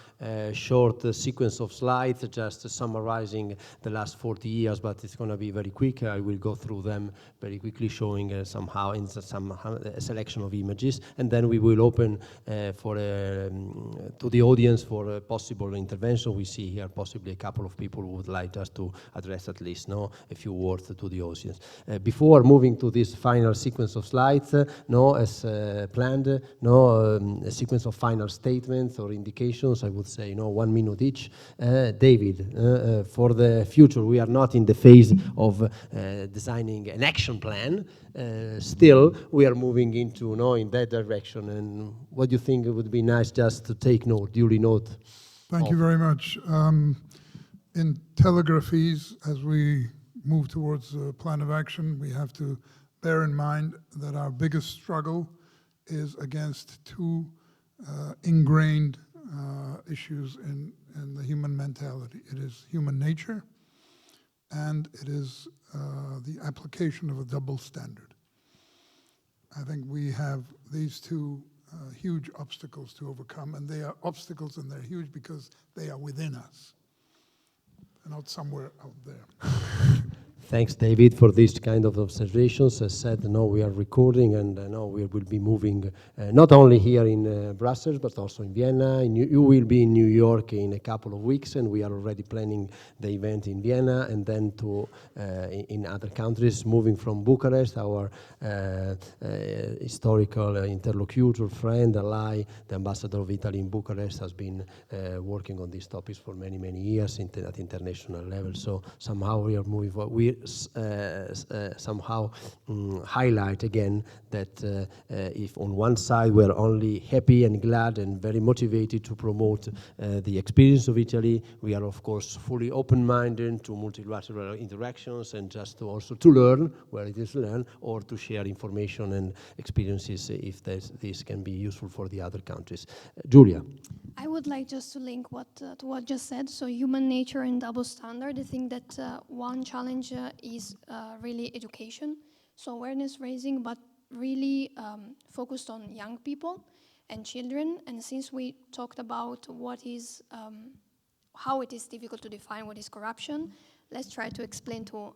short sequence of slides, just summarizing the last 40 years, but it's going to be very quick. I will go through them very quickly, showing somehow a selection of images, and then we will open to the audience for a possible intervention. We see here possibly a couple of people who would like us to address at least a few words to the audience. Before moving to this final sequence of slides, as planned, a sequence of final statements or indications. I would say 1 minute each. David, for the future, we are not in the phase of designing an action plan. Still, we are moving into in that direction. And what do you think it would be nice just to take note, duly note? Thank you very much. In telegraphies, as we move towards a plan of action, we have to bear in mind that our biggest struggle is against two ingrained issues in the human mentality. It is human nature, and it is the application of a double standard. I think we have these two huge obstacles to overcome, and they are obstacles, and they're huge because they are within us. They're not somewhere out there. Thanks, David, for these kind of observations. As said, we are recording, and we will be moving not only here in Brussels, but also in Vienna. You will be in New York in a couple of weeks, and we are already planning the event in Vienna, and then in other countries, moving from Bucharest, our historical interlocutor, friend, ally, the ambassador of Italy in Bucharest, has been working on these topics for many, many years at international level. So somehow we are moving forward. We somehow highlight again that if on one side we're only happy and glad and very motivated to promote the experience of Italy, we are of course fully open-minded to multilateral interactions and just also to learn where it is learned, or to share information and experiences if this can be useful for the other countries. Julia. I would like just to link to what just said. So human nature and double standard. I think that one challenge is really education. So awareness raising, but really focused on young people. and children. And since we talked about how it is difficult to define what is corruption, let's try to explain to,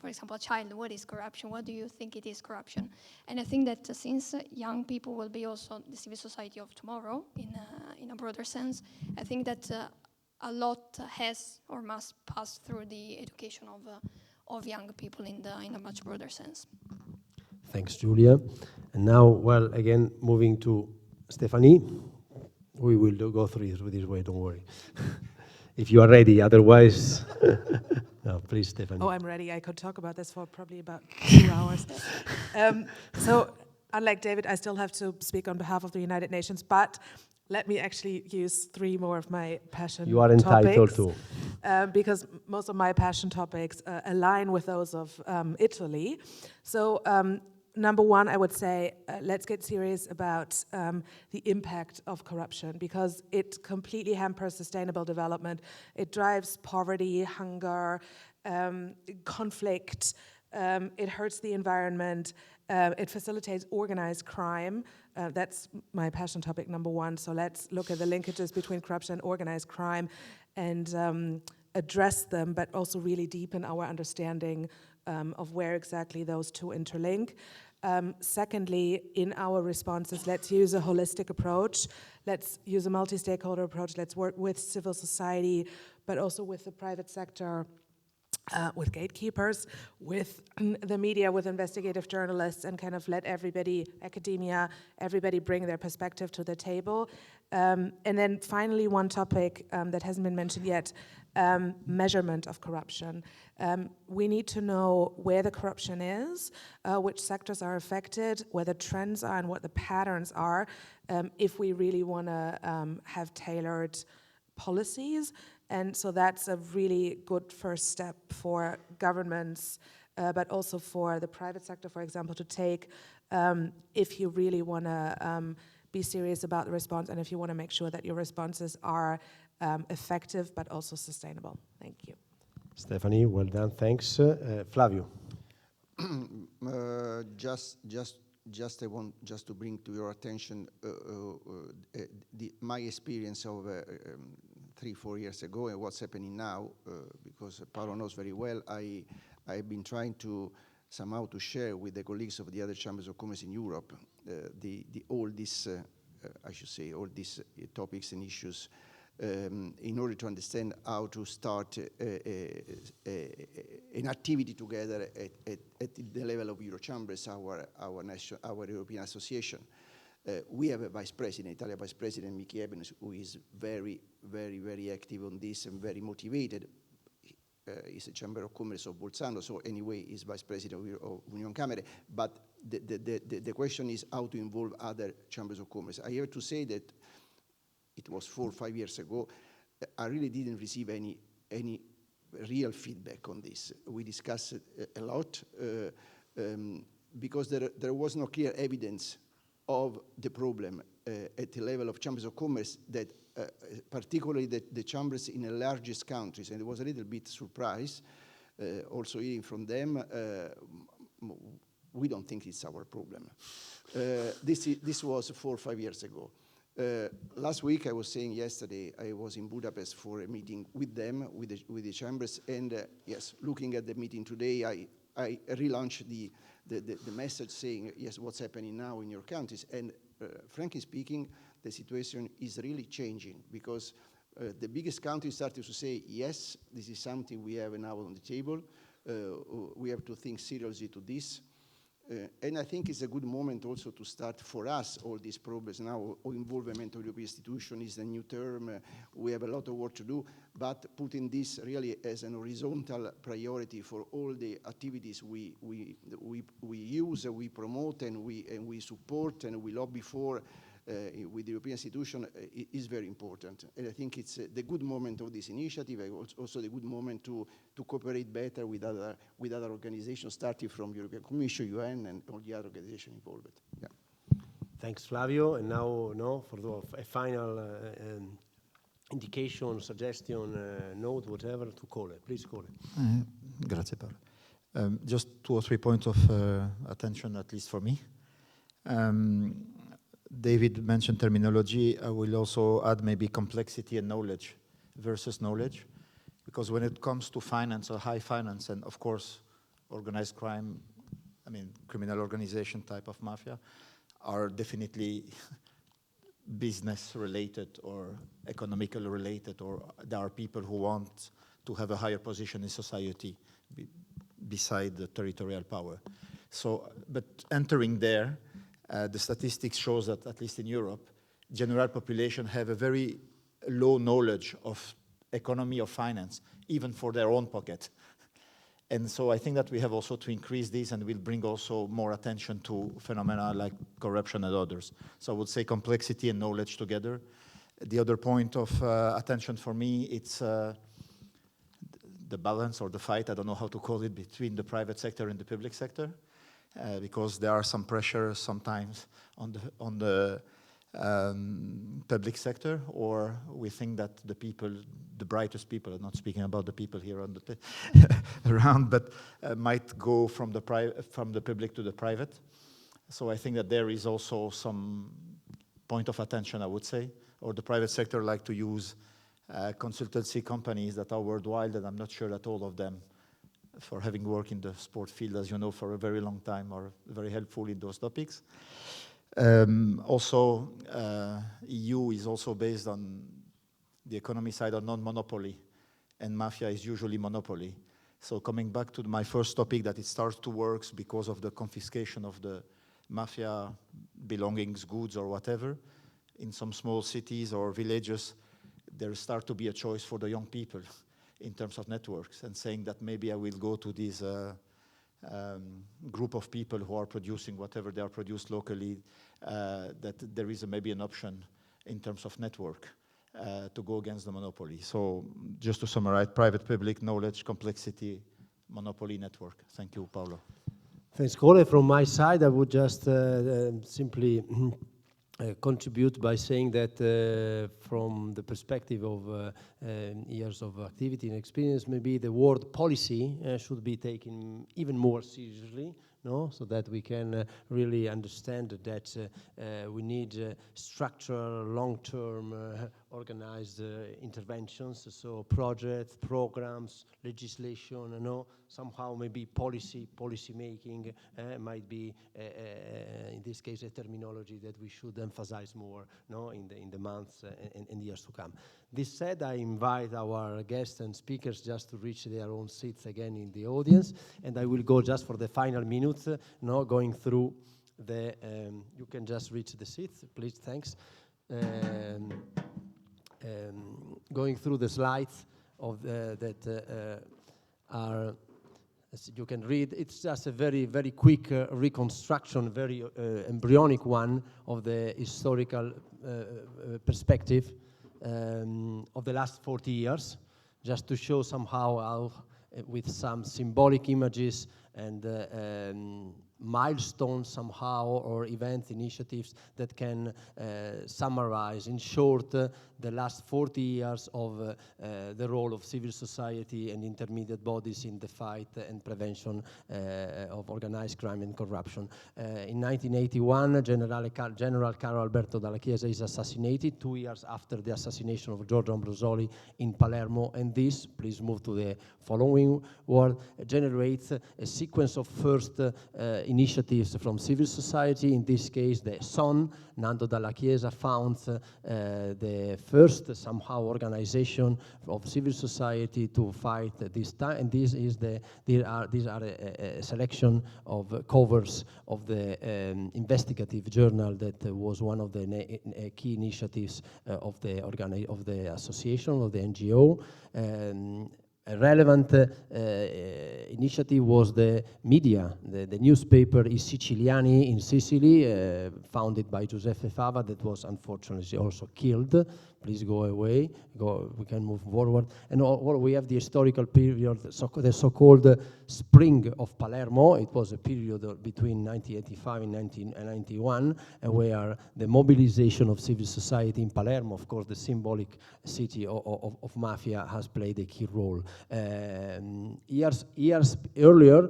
for example, a child, what is corruption? What do you think it is corruption? And I think that since young people will be also the civil society of tomorrow, in a broader sense, I think that a lot has or must pass through the education of young people in a much broader sense. Thanks, Julia. And now, well, again, moving to Stephanie. We will go through this way, don't worry. If you are ready, otherwise... No, please, Stephanie. Oh, I'm ready. I could talk about this for probably about 2 hours. So, unlike David, I still have to speak on behalf of the United Nations, but let me actually use 3 more of my passion topics. You are entitled to. Because most of my passion topics align with those of Italy. So, number 1, I would say, let's get serious about the impact of corruption, because it completely hampers sustainable development. It drives poverty, hunger, conflict. It hurts the environment. It facilitates organized crime. That's my passion topic number 1. So let's look at the linkages between corruption and organized crime and address them, but also really deepen our understanding of where exactly those two interlink. Secondly, in our responses, let's use a holistic approach. Let's use a multi-stakeholder approach. Let's work with civil society, but also with the private sector, with gatekeepers, with the media, with investigative journalists, and kind of let everybody, academia, everybody bring their perspective to the table. And then finally, one topic that hasn't been mentioned yet, measurement of corruption. We need to know where the corruption is, which sectors are affected, where the trends are and what the patterns are, if we really want to have tailored policies. And so that's a really good first step for governments, but also for the private sector, for example, to take if you really want to be serious about the response and if you want to make sure that your responses are effective but also sustainable. Thank you. Stephanie, well done, thanks. Flavio. I want to bring to your attention my experience of 3-4 years ago and what's happening now, because Paolo knows very well. I've been trying to somehow to share with the colleagues of the other chambers of commerce in Europe all these topics and issues in order to understand how to start an activity together at the level of Eurochambers, our European Association. We have a vice president, Italian vice president, Michi Ebenes, who is very, very, very active on this and very motivated. He's a Chamber of Commerce of Bolzano, so anyway, he's vice president of Union Camere. But the question is how to involve other chambers of commerce. I have to say that it was 4 or 5 years ago, I really didn't receive any real feedback on this. We discussed it a lot because there was no clear evidence of the problem at the level of chambers of commerce, that particularly the chambers in the largest countries, and it was a little bit surprised also hearing from them, we don't think it's our problem. This was 4 or 5 years ago. Last week, I was saying yesterday, I was in Budapest for a meeting with them, with the chambers, and yes, looking at the meeting today, I relaunched the message saying, yes, what's happening now in your countries, and frankly speaking, the situation is really changing, because the biggest countries started to say, yes, this is something we have now on the table, we have to think seriously to this. And I think it's a good moment also to start for us all these problems now. Involvement of European institution is a new term. We have a lot of work to do, but putting this really as an horizontal priority for all the activities we use, we promote, and we support, and we lobby for with the European institution is very important. And I think it's the good moment of this initiative, also the good moment to cooperate better with other organizations, starting from European Commission, UN, and all the other organizations involved. Yeah. Thanks, Flavio. And now, for a final indication, suggestion, note, whatever, to Cole. Please, Cole. Grazie, Paolo. Just 2 or 3 points of attention, at least for me. David mentioned terminology. I will also add maybe complexity and knowledge versus knowledge. Because when it comes to finance or high finance, and of course, organized crime, I mean, criminal organization type of mafia, are definitely business related or economical related, or there are people who want to have a higher position in society beside the territorial power. So, but entering there, the statistics shows that, at least in Europe, general population have a very low knowledge of economy or finance, even for their own pocket. And so I think that we have also to increase this, and will bring also more attention to phenomena like corruption and others. So I would say complexity and knowledge together. The other point of attention for me, it's the balance or the fight, I don't know how to call it, between the private sector and the public sector, because there are some pressure sometimes on the public sector, or we think that the people, the brightest people, I'm not speaking about the people here on the around, but might go from the public to the private. So I think that there is also some point of attention, I would say, or the private sector like to use consultancy companies that are worldwide, and I'm not sure that all of them, for having worked in the sport field, as you know, for a very long time, are very helpful in those topics. Also, EU is also based on the economy side on non-monopoly, and mafia is usually monopoly. So coming back to my first topic, that it starts to work because of the confiscation of the mafia belongings, goods, or whatever. In some small cities or villages, there start to be a choice for the young people in terms of networks, and saying that maybe I will go to this group of people who are producing whatever they are produced locally, that there is maybe an option in terms of network to go against the monopoly. So just to summarize, private, public, knowledge, complexity, monopoly, network. Thank you, Paolo. Thanks, Cole. From my side, I would just simply contribute by saying that from the perspective of years of activity and experience, maybe the word policy should be taken even more seriously, no? So that we can really understand that we need structural, long-term, organized interventions, so projects, programs, legislation, you know, somehow maybe policy making might be, in this case, a terminology that we should emphasize more, no, in the months and years to come. This said, I invite our guests and speakers just to reach their own seats again in the audience, and I will go just for the final minutes, no, going through the, you can just reach the seats, please, thanks. Going through the slides of that are, as you can read, it's just a very, very quick reconstruction, very embryonic one of the historical perspective of the last 40 years, just to show somehow how, with some symbolic images and milestones somehow, or event initiatives that can summarize in short the last 40 years of the role of civil society and intermediate bodies in the fight and prevention of organized crime and corruption. In 1981, General Carlo Alberto Dalla Chiesa is assassinated 2 years after the assassination of Giorgio Ambrosoli in Palermo, and this, please move to the following word, generates a sequence of first initiatives from civil society. In this case, the son, Nando Dalla Chiesa, founds the first somehow organization of civil society to fight this time, and this is these are a selection of covers of the investigative journal that was one of the key initiatives of the association, of the NGO. A relevant initiative was the media, the newspaper I Siciliani in Sicily, founded by Giuseppe Fava, that was unfortunately also killed. Please go away, we can move forward. And we have the historical period, the so-called spring of Palermo. It was a period between 1985 and 1991, where the mobilization of civil society in Palermo, of course, the symbolic city of mafia, has played a key role. Years earlier,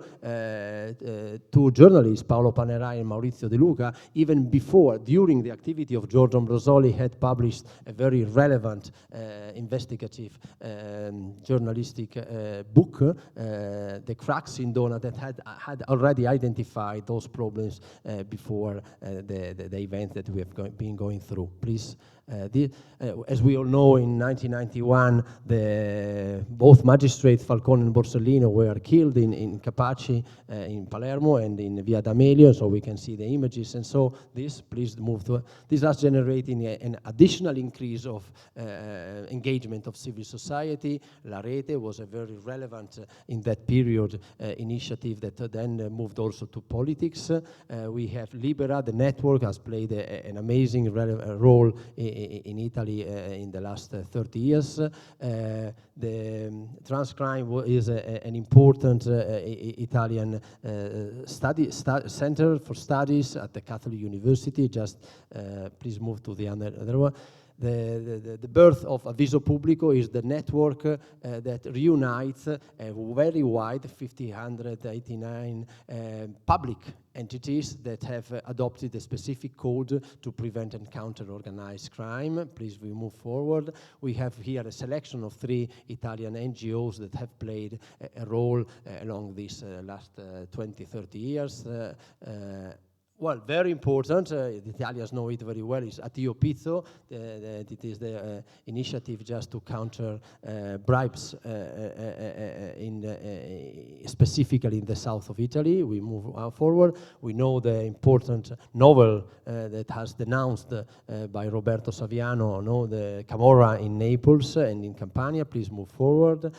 two journalists, Paolo Panerai and Maurizio De Luca, even before, during the activity of Giorgio Ambrosoli, had published a very relevant investigative journalistic book, The Cracks in Dona, that had already identified those problems before the event that we have been going through. Please. As we all know, in 1991, both magistrates Falcone and Borsellino were killed in Capaci, in Palermo, and in Via D'Amelio, so we can see the images. And so this, please move to, this has generating an additional increase of engagement of civil society. La Rete was a very relevant, in that period, initiative that then moved also to politics. We have Libera, the network, has played an amazing role in Italy in the last 30 years. The transcrime is an important Italian center for studies at the Catholic University. Just please move to the other one. The birth of Avviso Pubblico is the network that reunites a very wide 1,589 public entities that have adopted a specific code to prevent and counter organized crime. Please, we move forward. We have here a selection of 3 Italian NGOs that have played a role along these last 20, 30 years. Well, very important, the Italians know it very well, is Attio Pizzo. It is the initiative just to counter bribes specifically in the south of Italy. We move forward. We know the important novel that has denounced by Roberto Saviano, the Camorra in Naples and in Campania. Please move forward.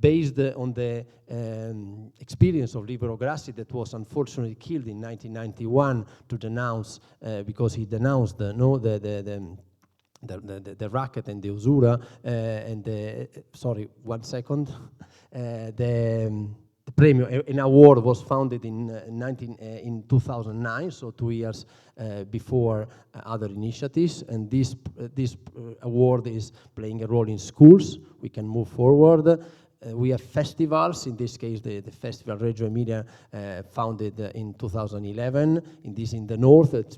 Based on the experience of Libero Grassi, that was unfortunately killed in 1991 to denounce, because he denounced the racket and the usura, sorry, 1 second, the Premio, an award was founded in 2009, so 2 years before other initiatives, and this award is playing a role in schools. We can move forward. We have festivals, in this case the Festival Reggio Emilia, founded in 2011. In the north, it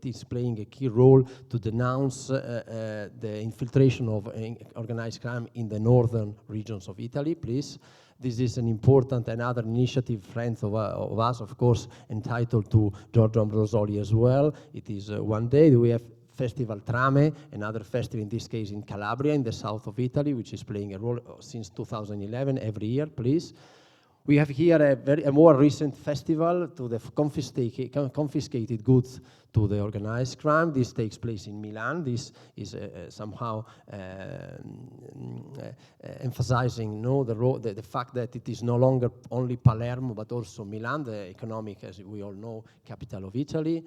is playing a key role to denounce the infiltration of organized crime in the northern regions of Italy, please. This is an important, another initiative, friends of us, of course, entitled to Giorgio Ambrosoli as well. It is one day. We have Festival Trame, another festival, in this case in Calabria, in the south of Italy, which is playing a role since 2011, every year, please. We have here a more recent festival to the confiscated goods to the organized crime. This takes place in Milan. This is somehow emphasizing the fact that it is no longer only Palermo, but also Milan, the economic, as we all know, capital of Italy.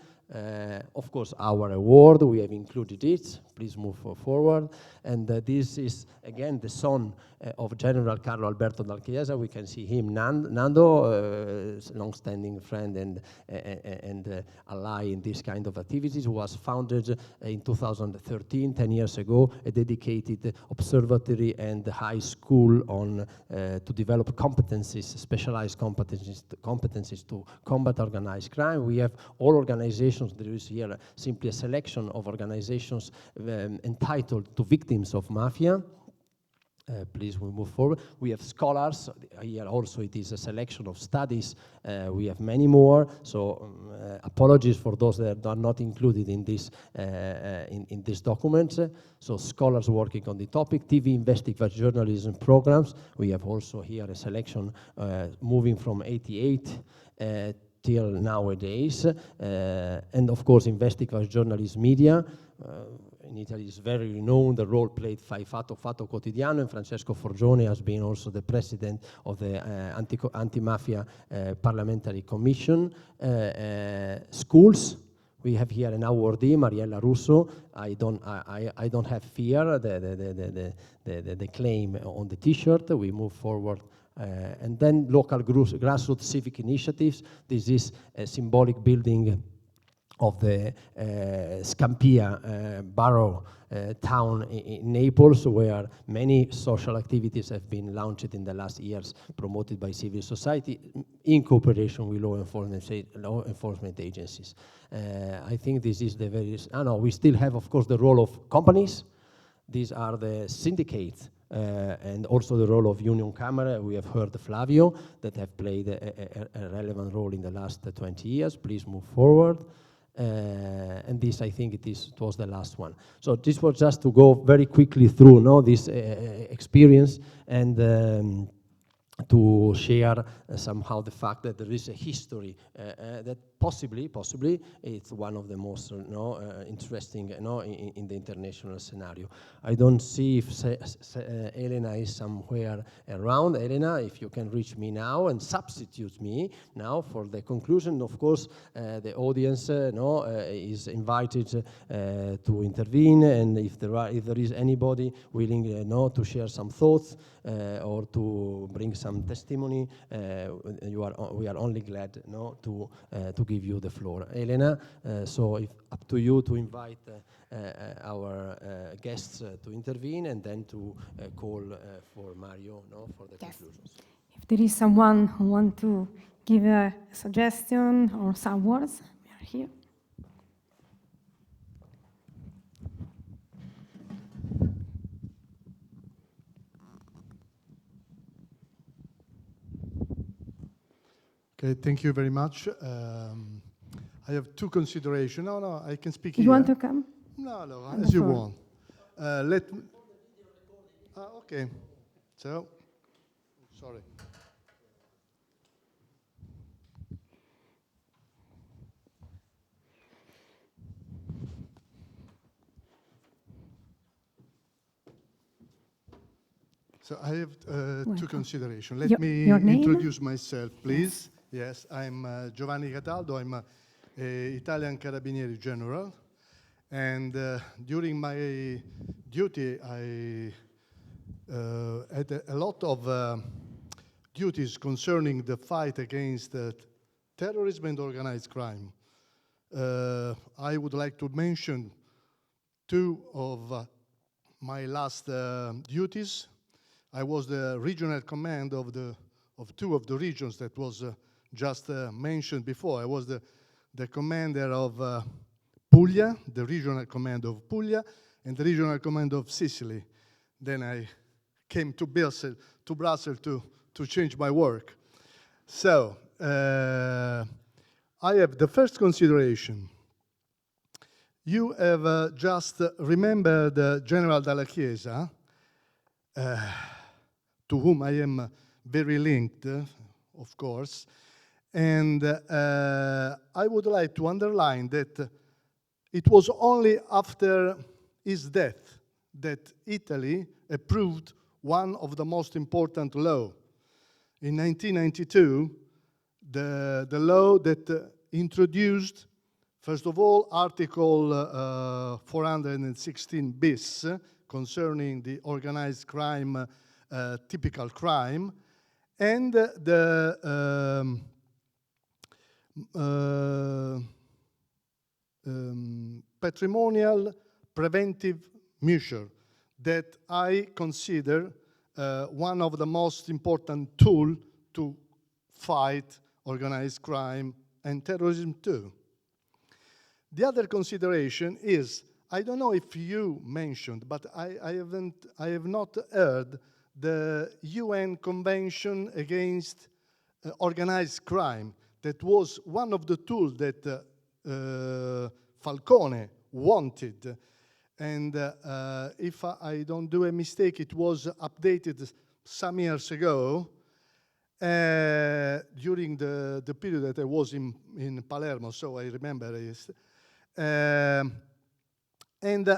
Of course, our award, we have included it. Please move forward. And this is, again, the son of General Carlo Alberto Dal Chiesa. We can see him, Nando, long-standing friend and ally in this kind of activities, who was founded in 2013, 10 years ago, a dedicated observatory and high school on to develop competencies, specialized competencies to combat organized crime. We have all organizations. There is here simply a selection of organizations entitled to victims of mafia. Please, we move forward. We have scholars. Here also it is a selection of studies. We have many more. So apologies for those that are not included in this document. So scholars working on the topic. TV investigative journalism programs. We have also here a selection moving from 88 till nowadays. And of course, investigative journalism media. In Italy is very renowned, the role played by Fatto Quotidiano, and Francesco Forgione has been also the president of the Anti-Mafia Parliamentary Commission. Schools, we have here an awardee, Mariella Russo. I don't have fear, the claim on the T-shirt. We move forward And then local grassroots civic initiatives. This is a symbolic building of the Scampia borough town in Naples, where many social activities have been launched in the last years, promoted by civil society in cooperation with law enforcement agencies. I think this is the very, we still have, of course, the role of companies. These are the syndicates and also the role of Union Camera. We have heard Flavio that have played a relevant role in the last 20 years. Please move forward. And this, I think, it was the last one. So this was just to go very quickly through this experience and to share somehow the fact that there is a history that possibly it's one of the most interesting in the international scenario. I don't see if Elena is somewhere around. Elena, if you can reach me now and substitute me now for the conclusion. Of course, the audience is invited to intervene, and if there is anybody willing to share some thoughts or to bring some testimony, we are only glad to give you the floor. Elena, so up to you to invite our guests to intervene and then to call for Mario for the conclusions. If there is someone who wants to give a suggestion or some words, we are here. Okay, thank you very much. I have two considerations. No, I can speak here. You want to come? No, as you want. Let me. Okay. So, sorry. So I have two considerations. Let me introduce myself, please. Yes, I'm Giovanni Cataldo. I'm an Italian Carabinieri General. And during my duty, I had a lot of duties concerning the fight against terrorism and organized crime. I would like to mention two of my last duties. I was the regional command of two of the regions that was just mentioned before. I was the commander of Puglia, the regional command of Puglia, and the regional command of Sicily. Then I came to Brussels to change my work. So I have the first consideration. You have just remembered General Dalla Chiesa, to whom I am very linked, of course. And I would like to underline that it was only after his death that Italy approved one of the most important laws. In 1992, the law that introduced, first of all, Article 416 bis, concerning the organized crime, typical crime, and the patrimonial preventive measure that I consider one of the most important tools to fight organized crime and terrorism too. The other consideration is, I don't know if you mentioned, but I have not heard the UN Convention against organized crime. That was one of the tools that Falcone wanted. And if I don't do a mistake, it was updated some years ago during the period that I was in Palermo, so I remember it. And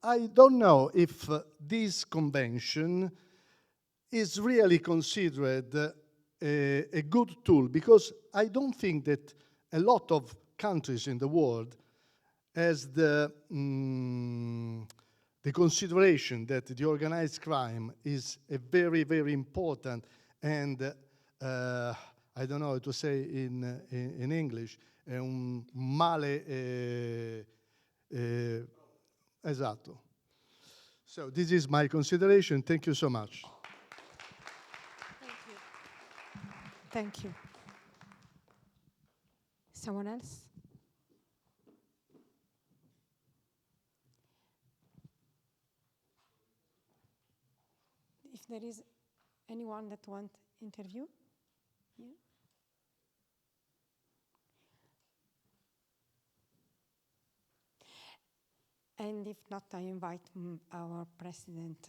I don't know if this convention is really considered a good tool, because I don't think that a lot of countries in the world has the consideration that the organized crime is a very, very important And I don't know how to say in English, è un male esatto. So this is my consideration. Thank you so much. Thank you. Thank you. Someone else? If there is anyone that wants interview here? And if not, I invite our president,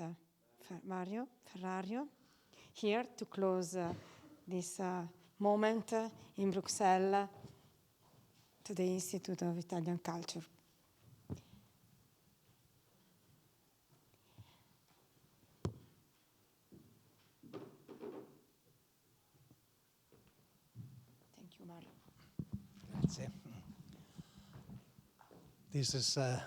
Mario Ferrario, here to close this moment in Bruxelles to the Institute of Italian Culture. Thank you, Mario. Grazie. This is a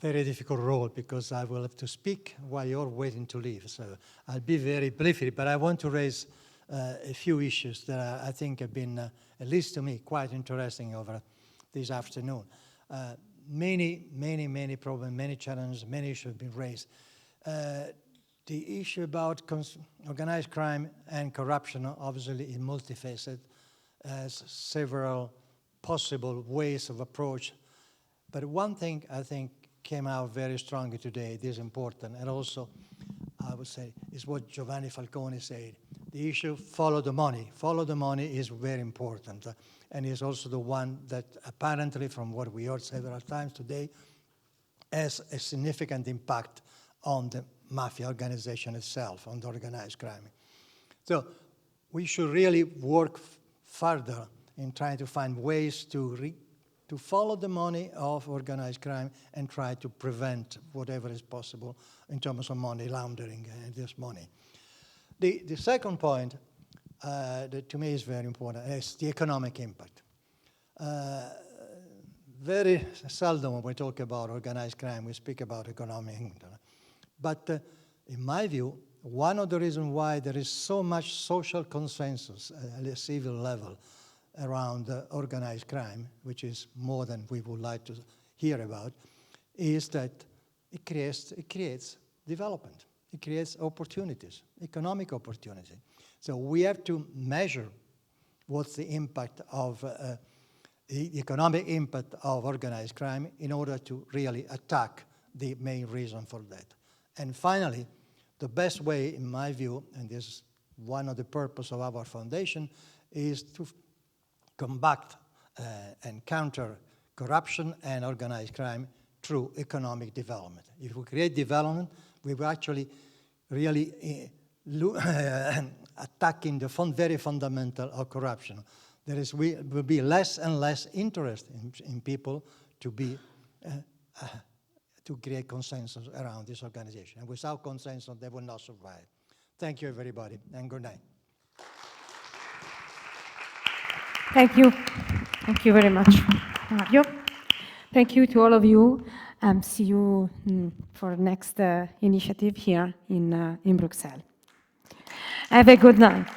very difficult role because I will have to speak while you're waiting to leave. So I'll be very briefly, but I want to raise a few issues that I think have been, at least to me, quite interesting over this afternoon. Many problems, many challenges, many issues have been raised. The issue about organized crime and corruption obviously is multifaceted, has several possible ways of approach. But one thing I think came out very strongly today, it is important, and also I would say is what Giovanni Falcone said. The issue, follow the money. Follow the money is very important, and is also the one that apparently, from what we heard several times today, has a significant impact on the mafia organization itself, on the organized crime. So we should really work further in trying to find ways to follow the money of organized crime and try to prevent whatever is possible in terms of money laundering and this money. The second point that to me is very important is the economic impact. Very seldom when we talk about organized crime, we speak about economic impact. But in my view, one of the reasons why there is so much social consensus at a civil level around organized crime, which is more than we would like to hear about, is that it creates development. It creates opportunities, economic opportunity. So we have to measure what's the impact of the economic impact of organized crime in order to really attack the main reason for that. And finally, the best way, in my view, and this is one of the purpose of our foundation, is to combat and counter corruption and organized crime through economic development. If we create development, we will actually really attacking the very fundamental of corruption. Will be less and less interest in people to create consensus around this organization. And without consensus, they will not survive. Thank you, everybody, and good night. Thank you. Thank you very much, Mario. Thank you to all of you. See you for next initiative here in Bruxelles. Have a good night.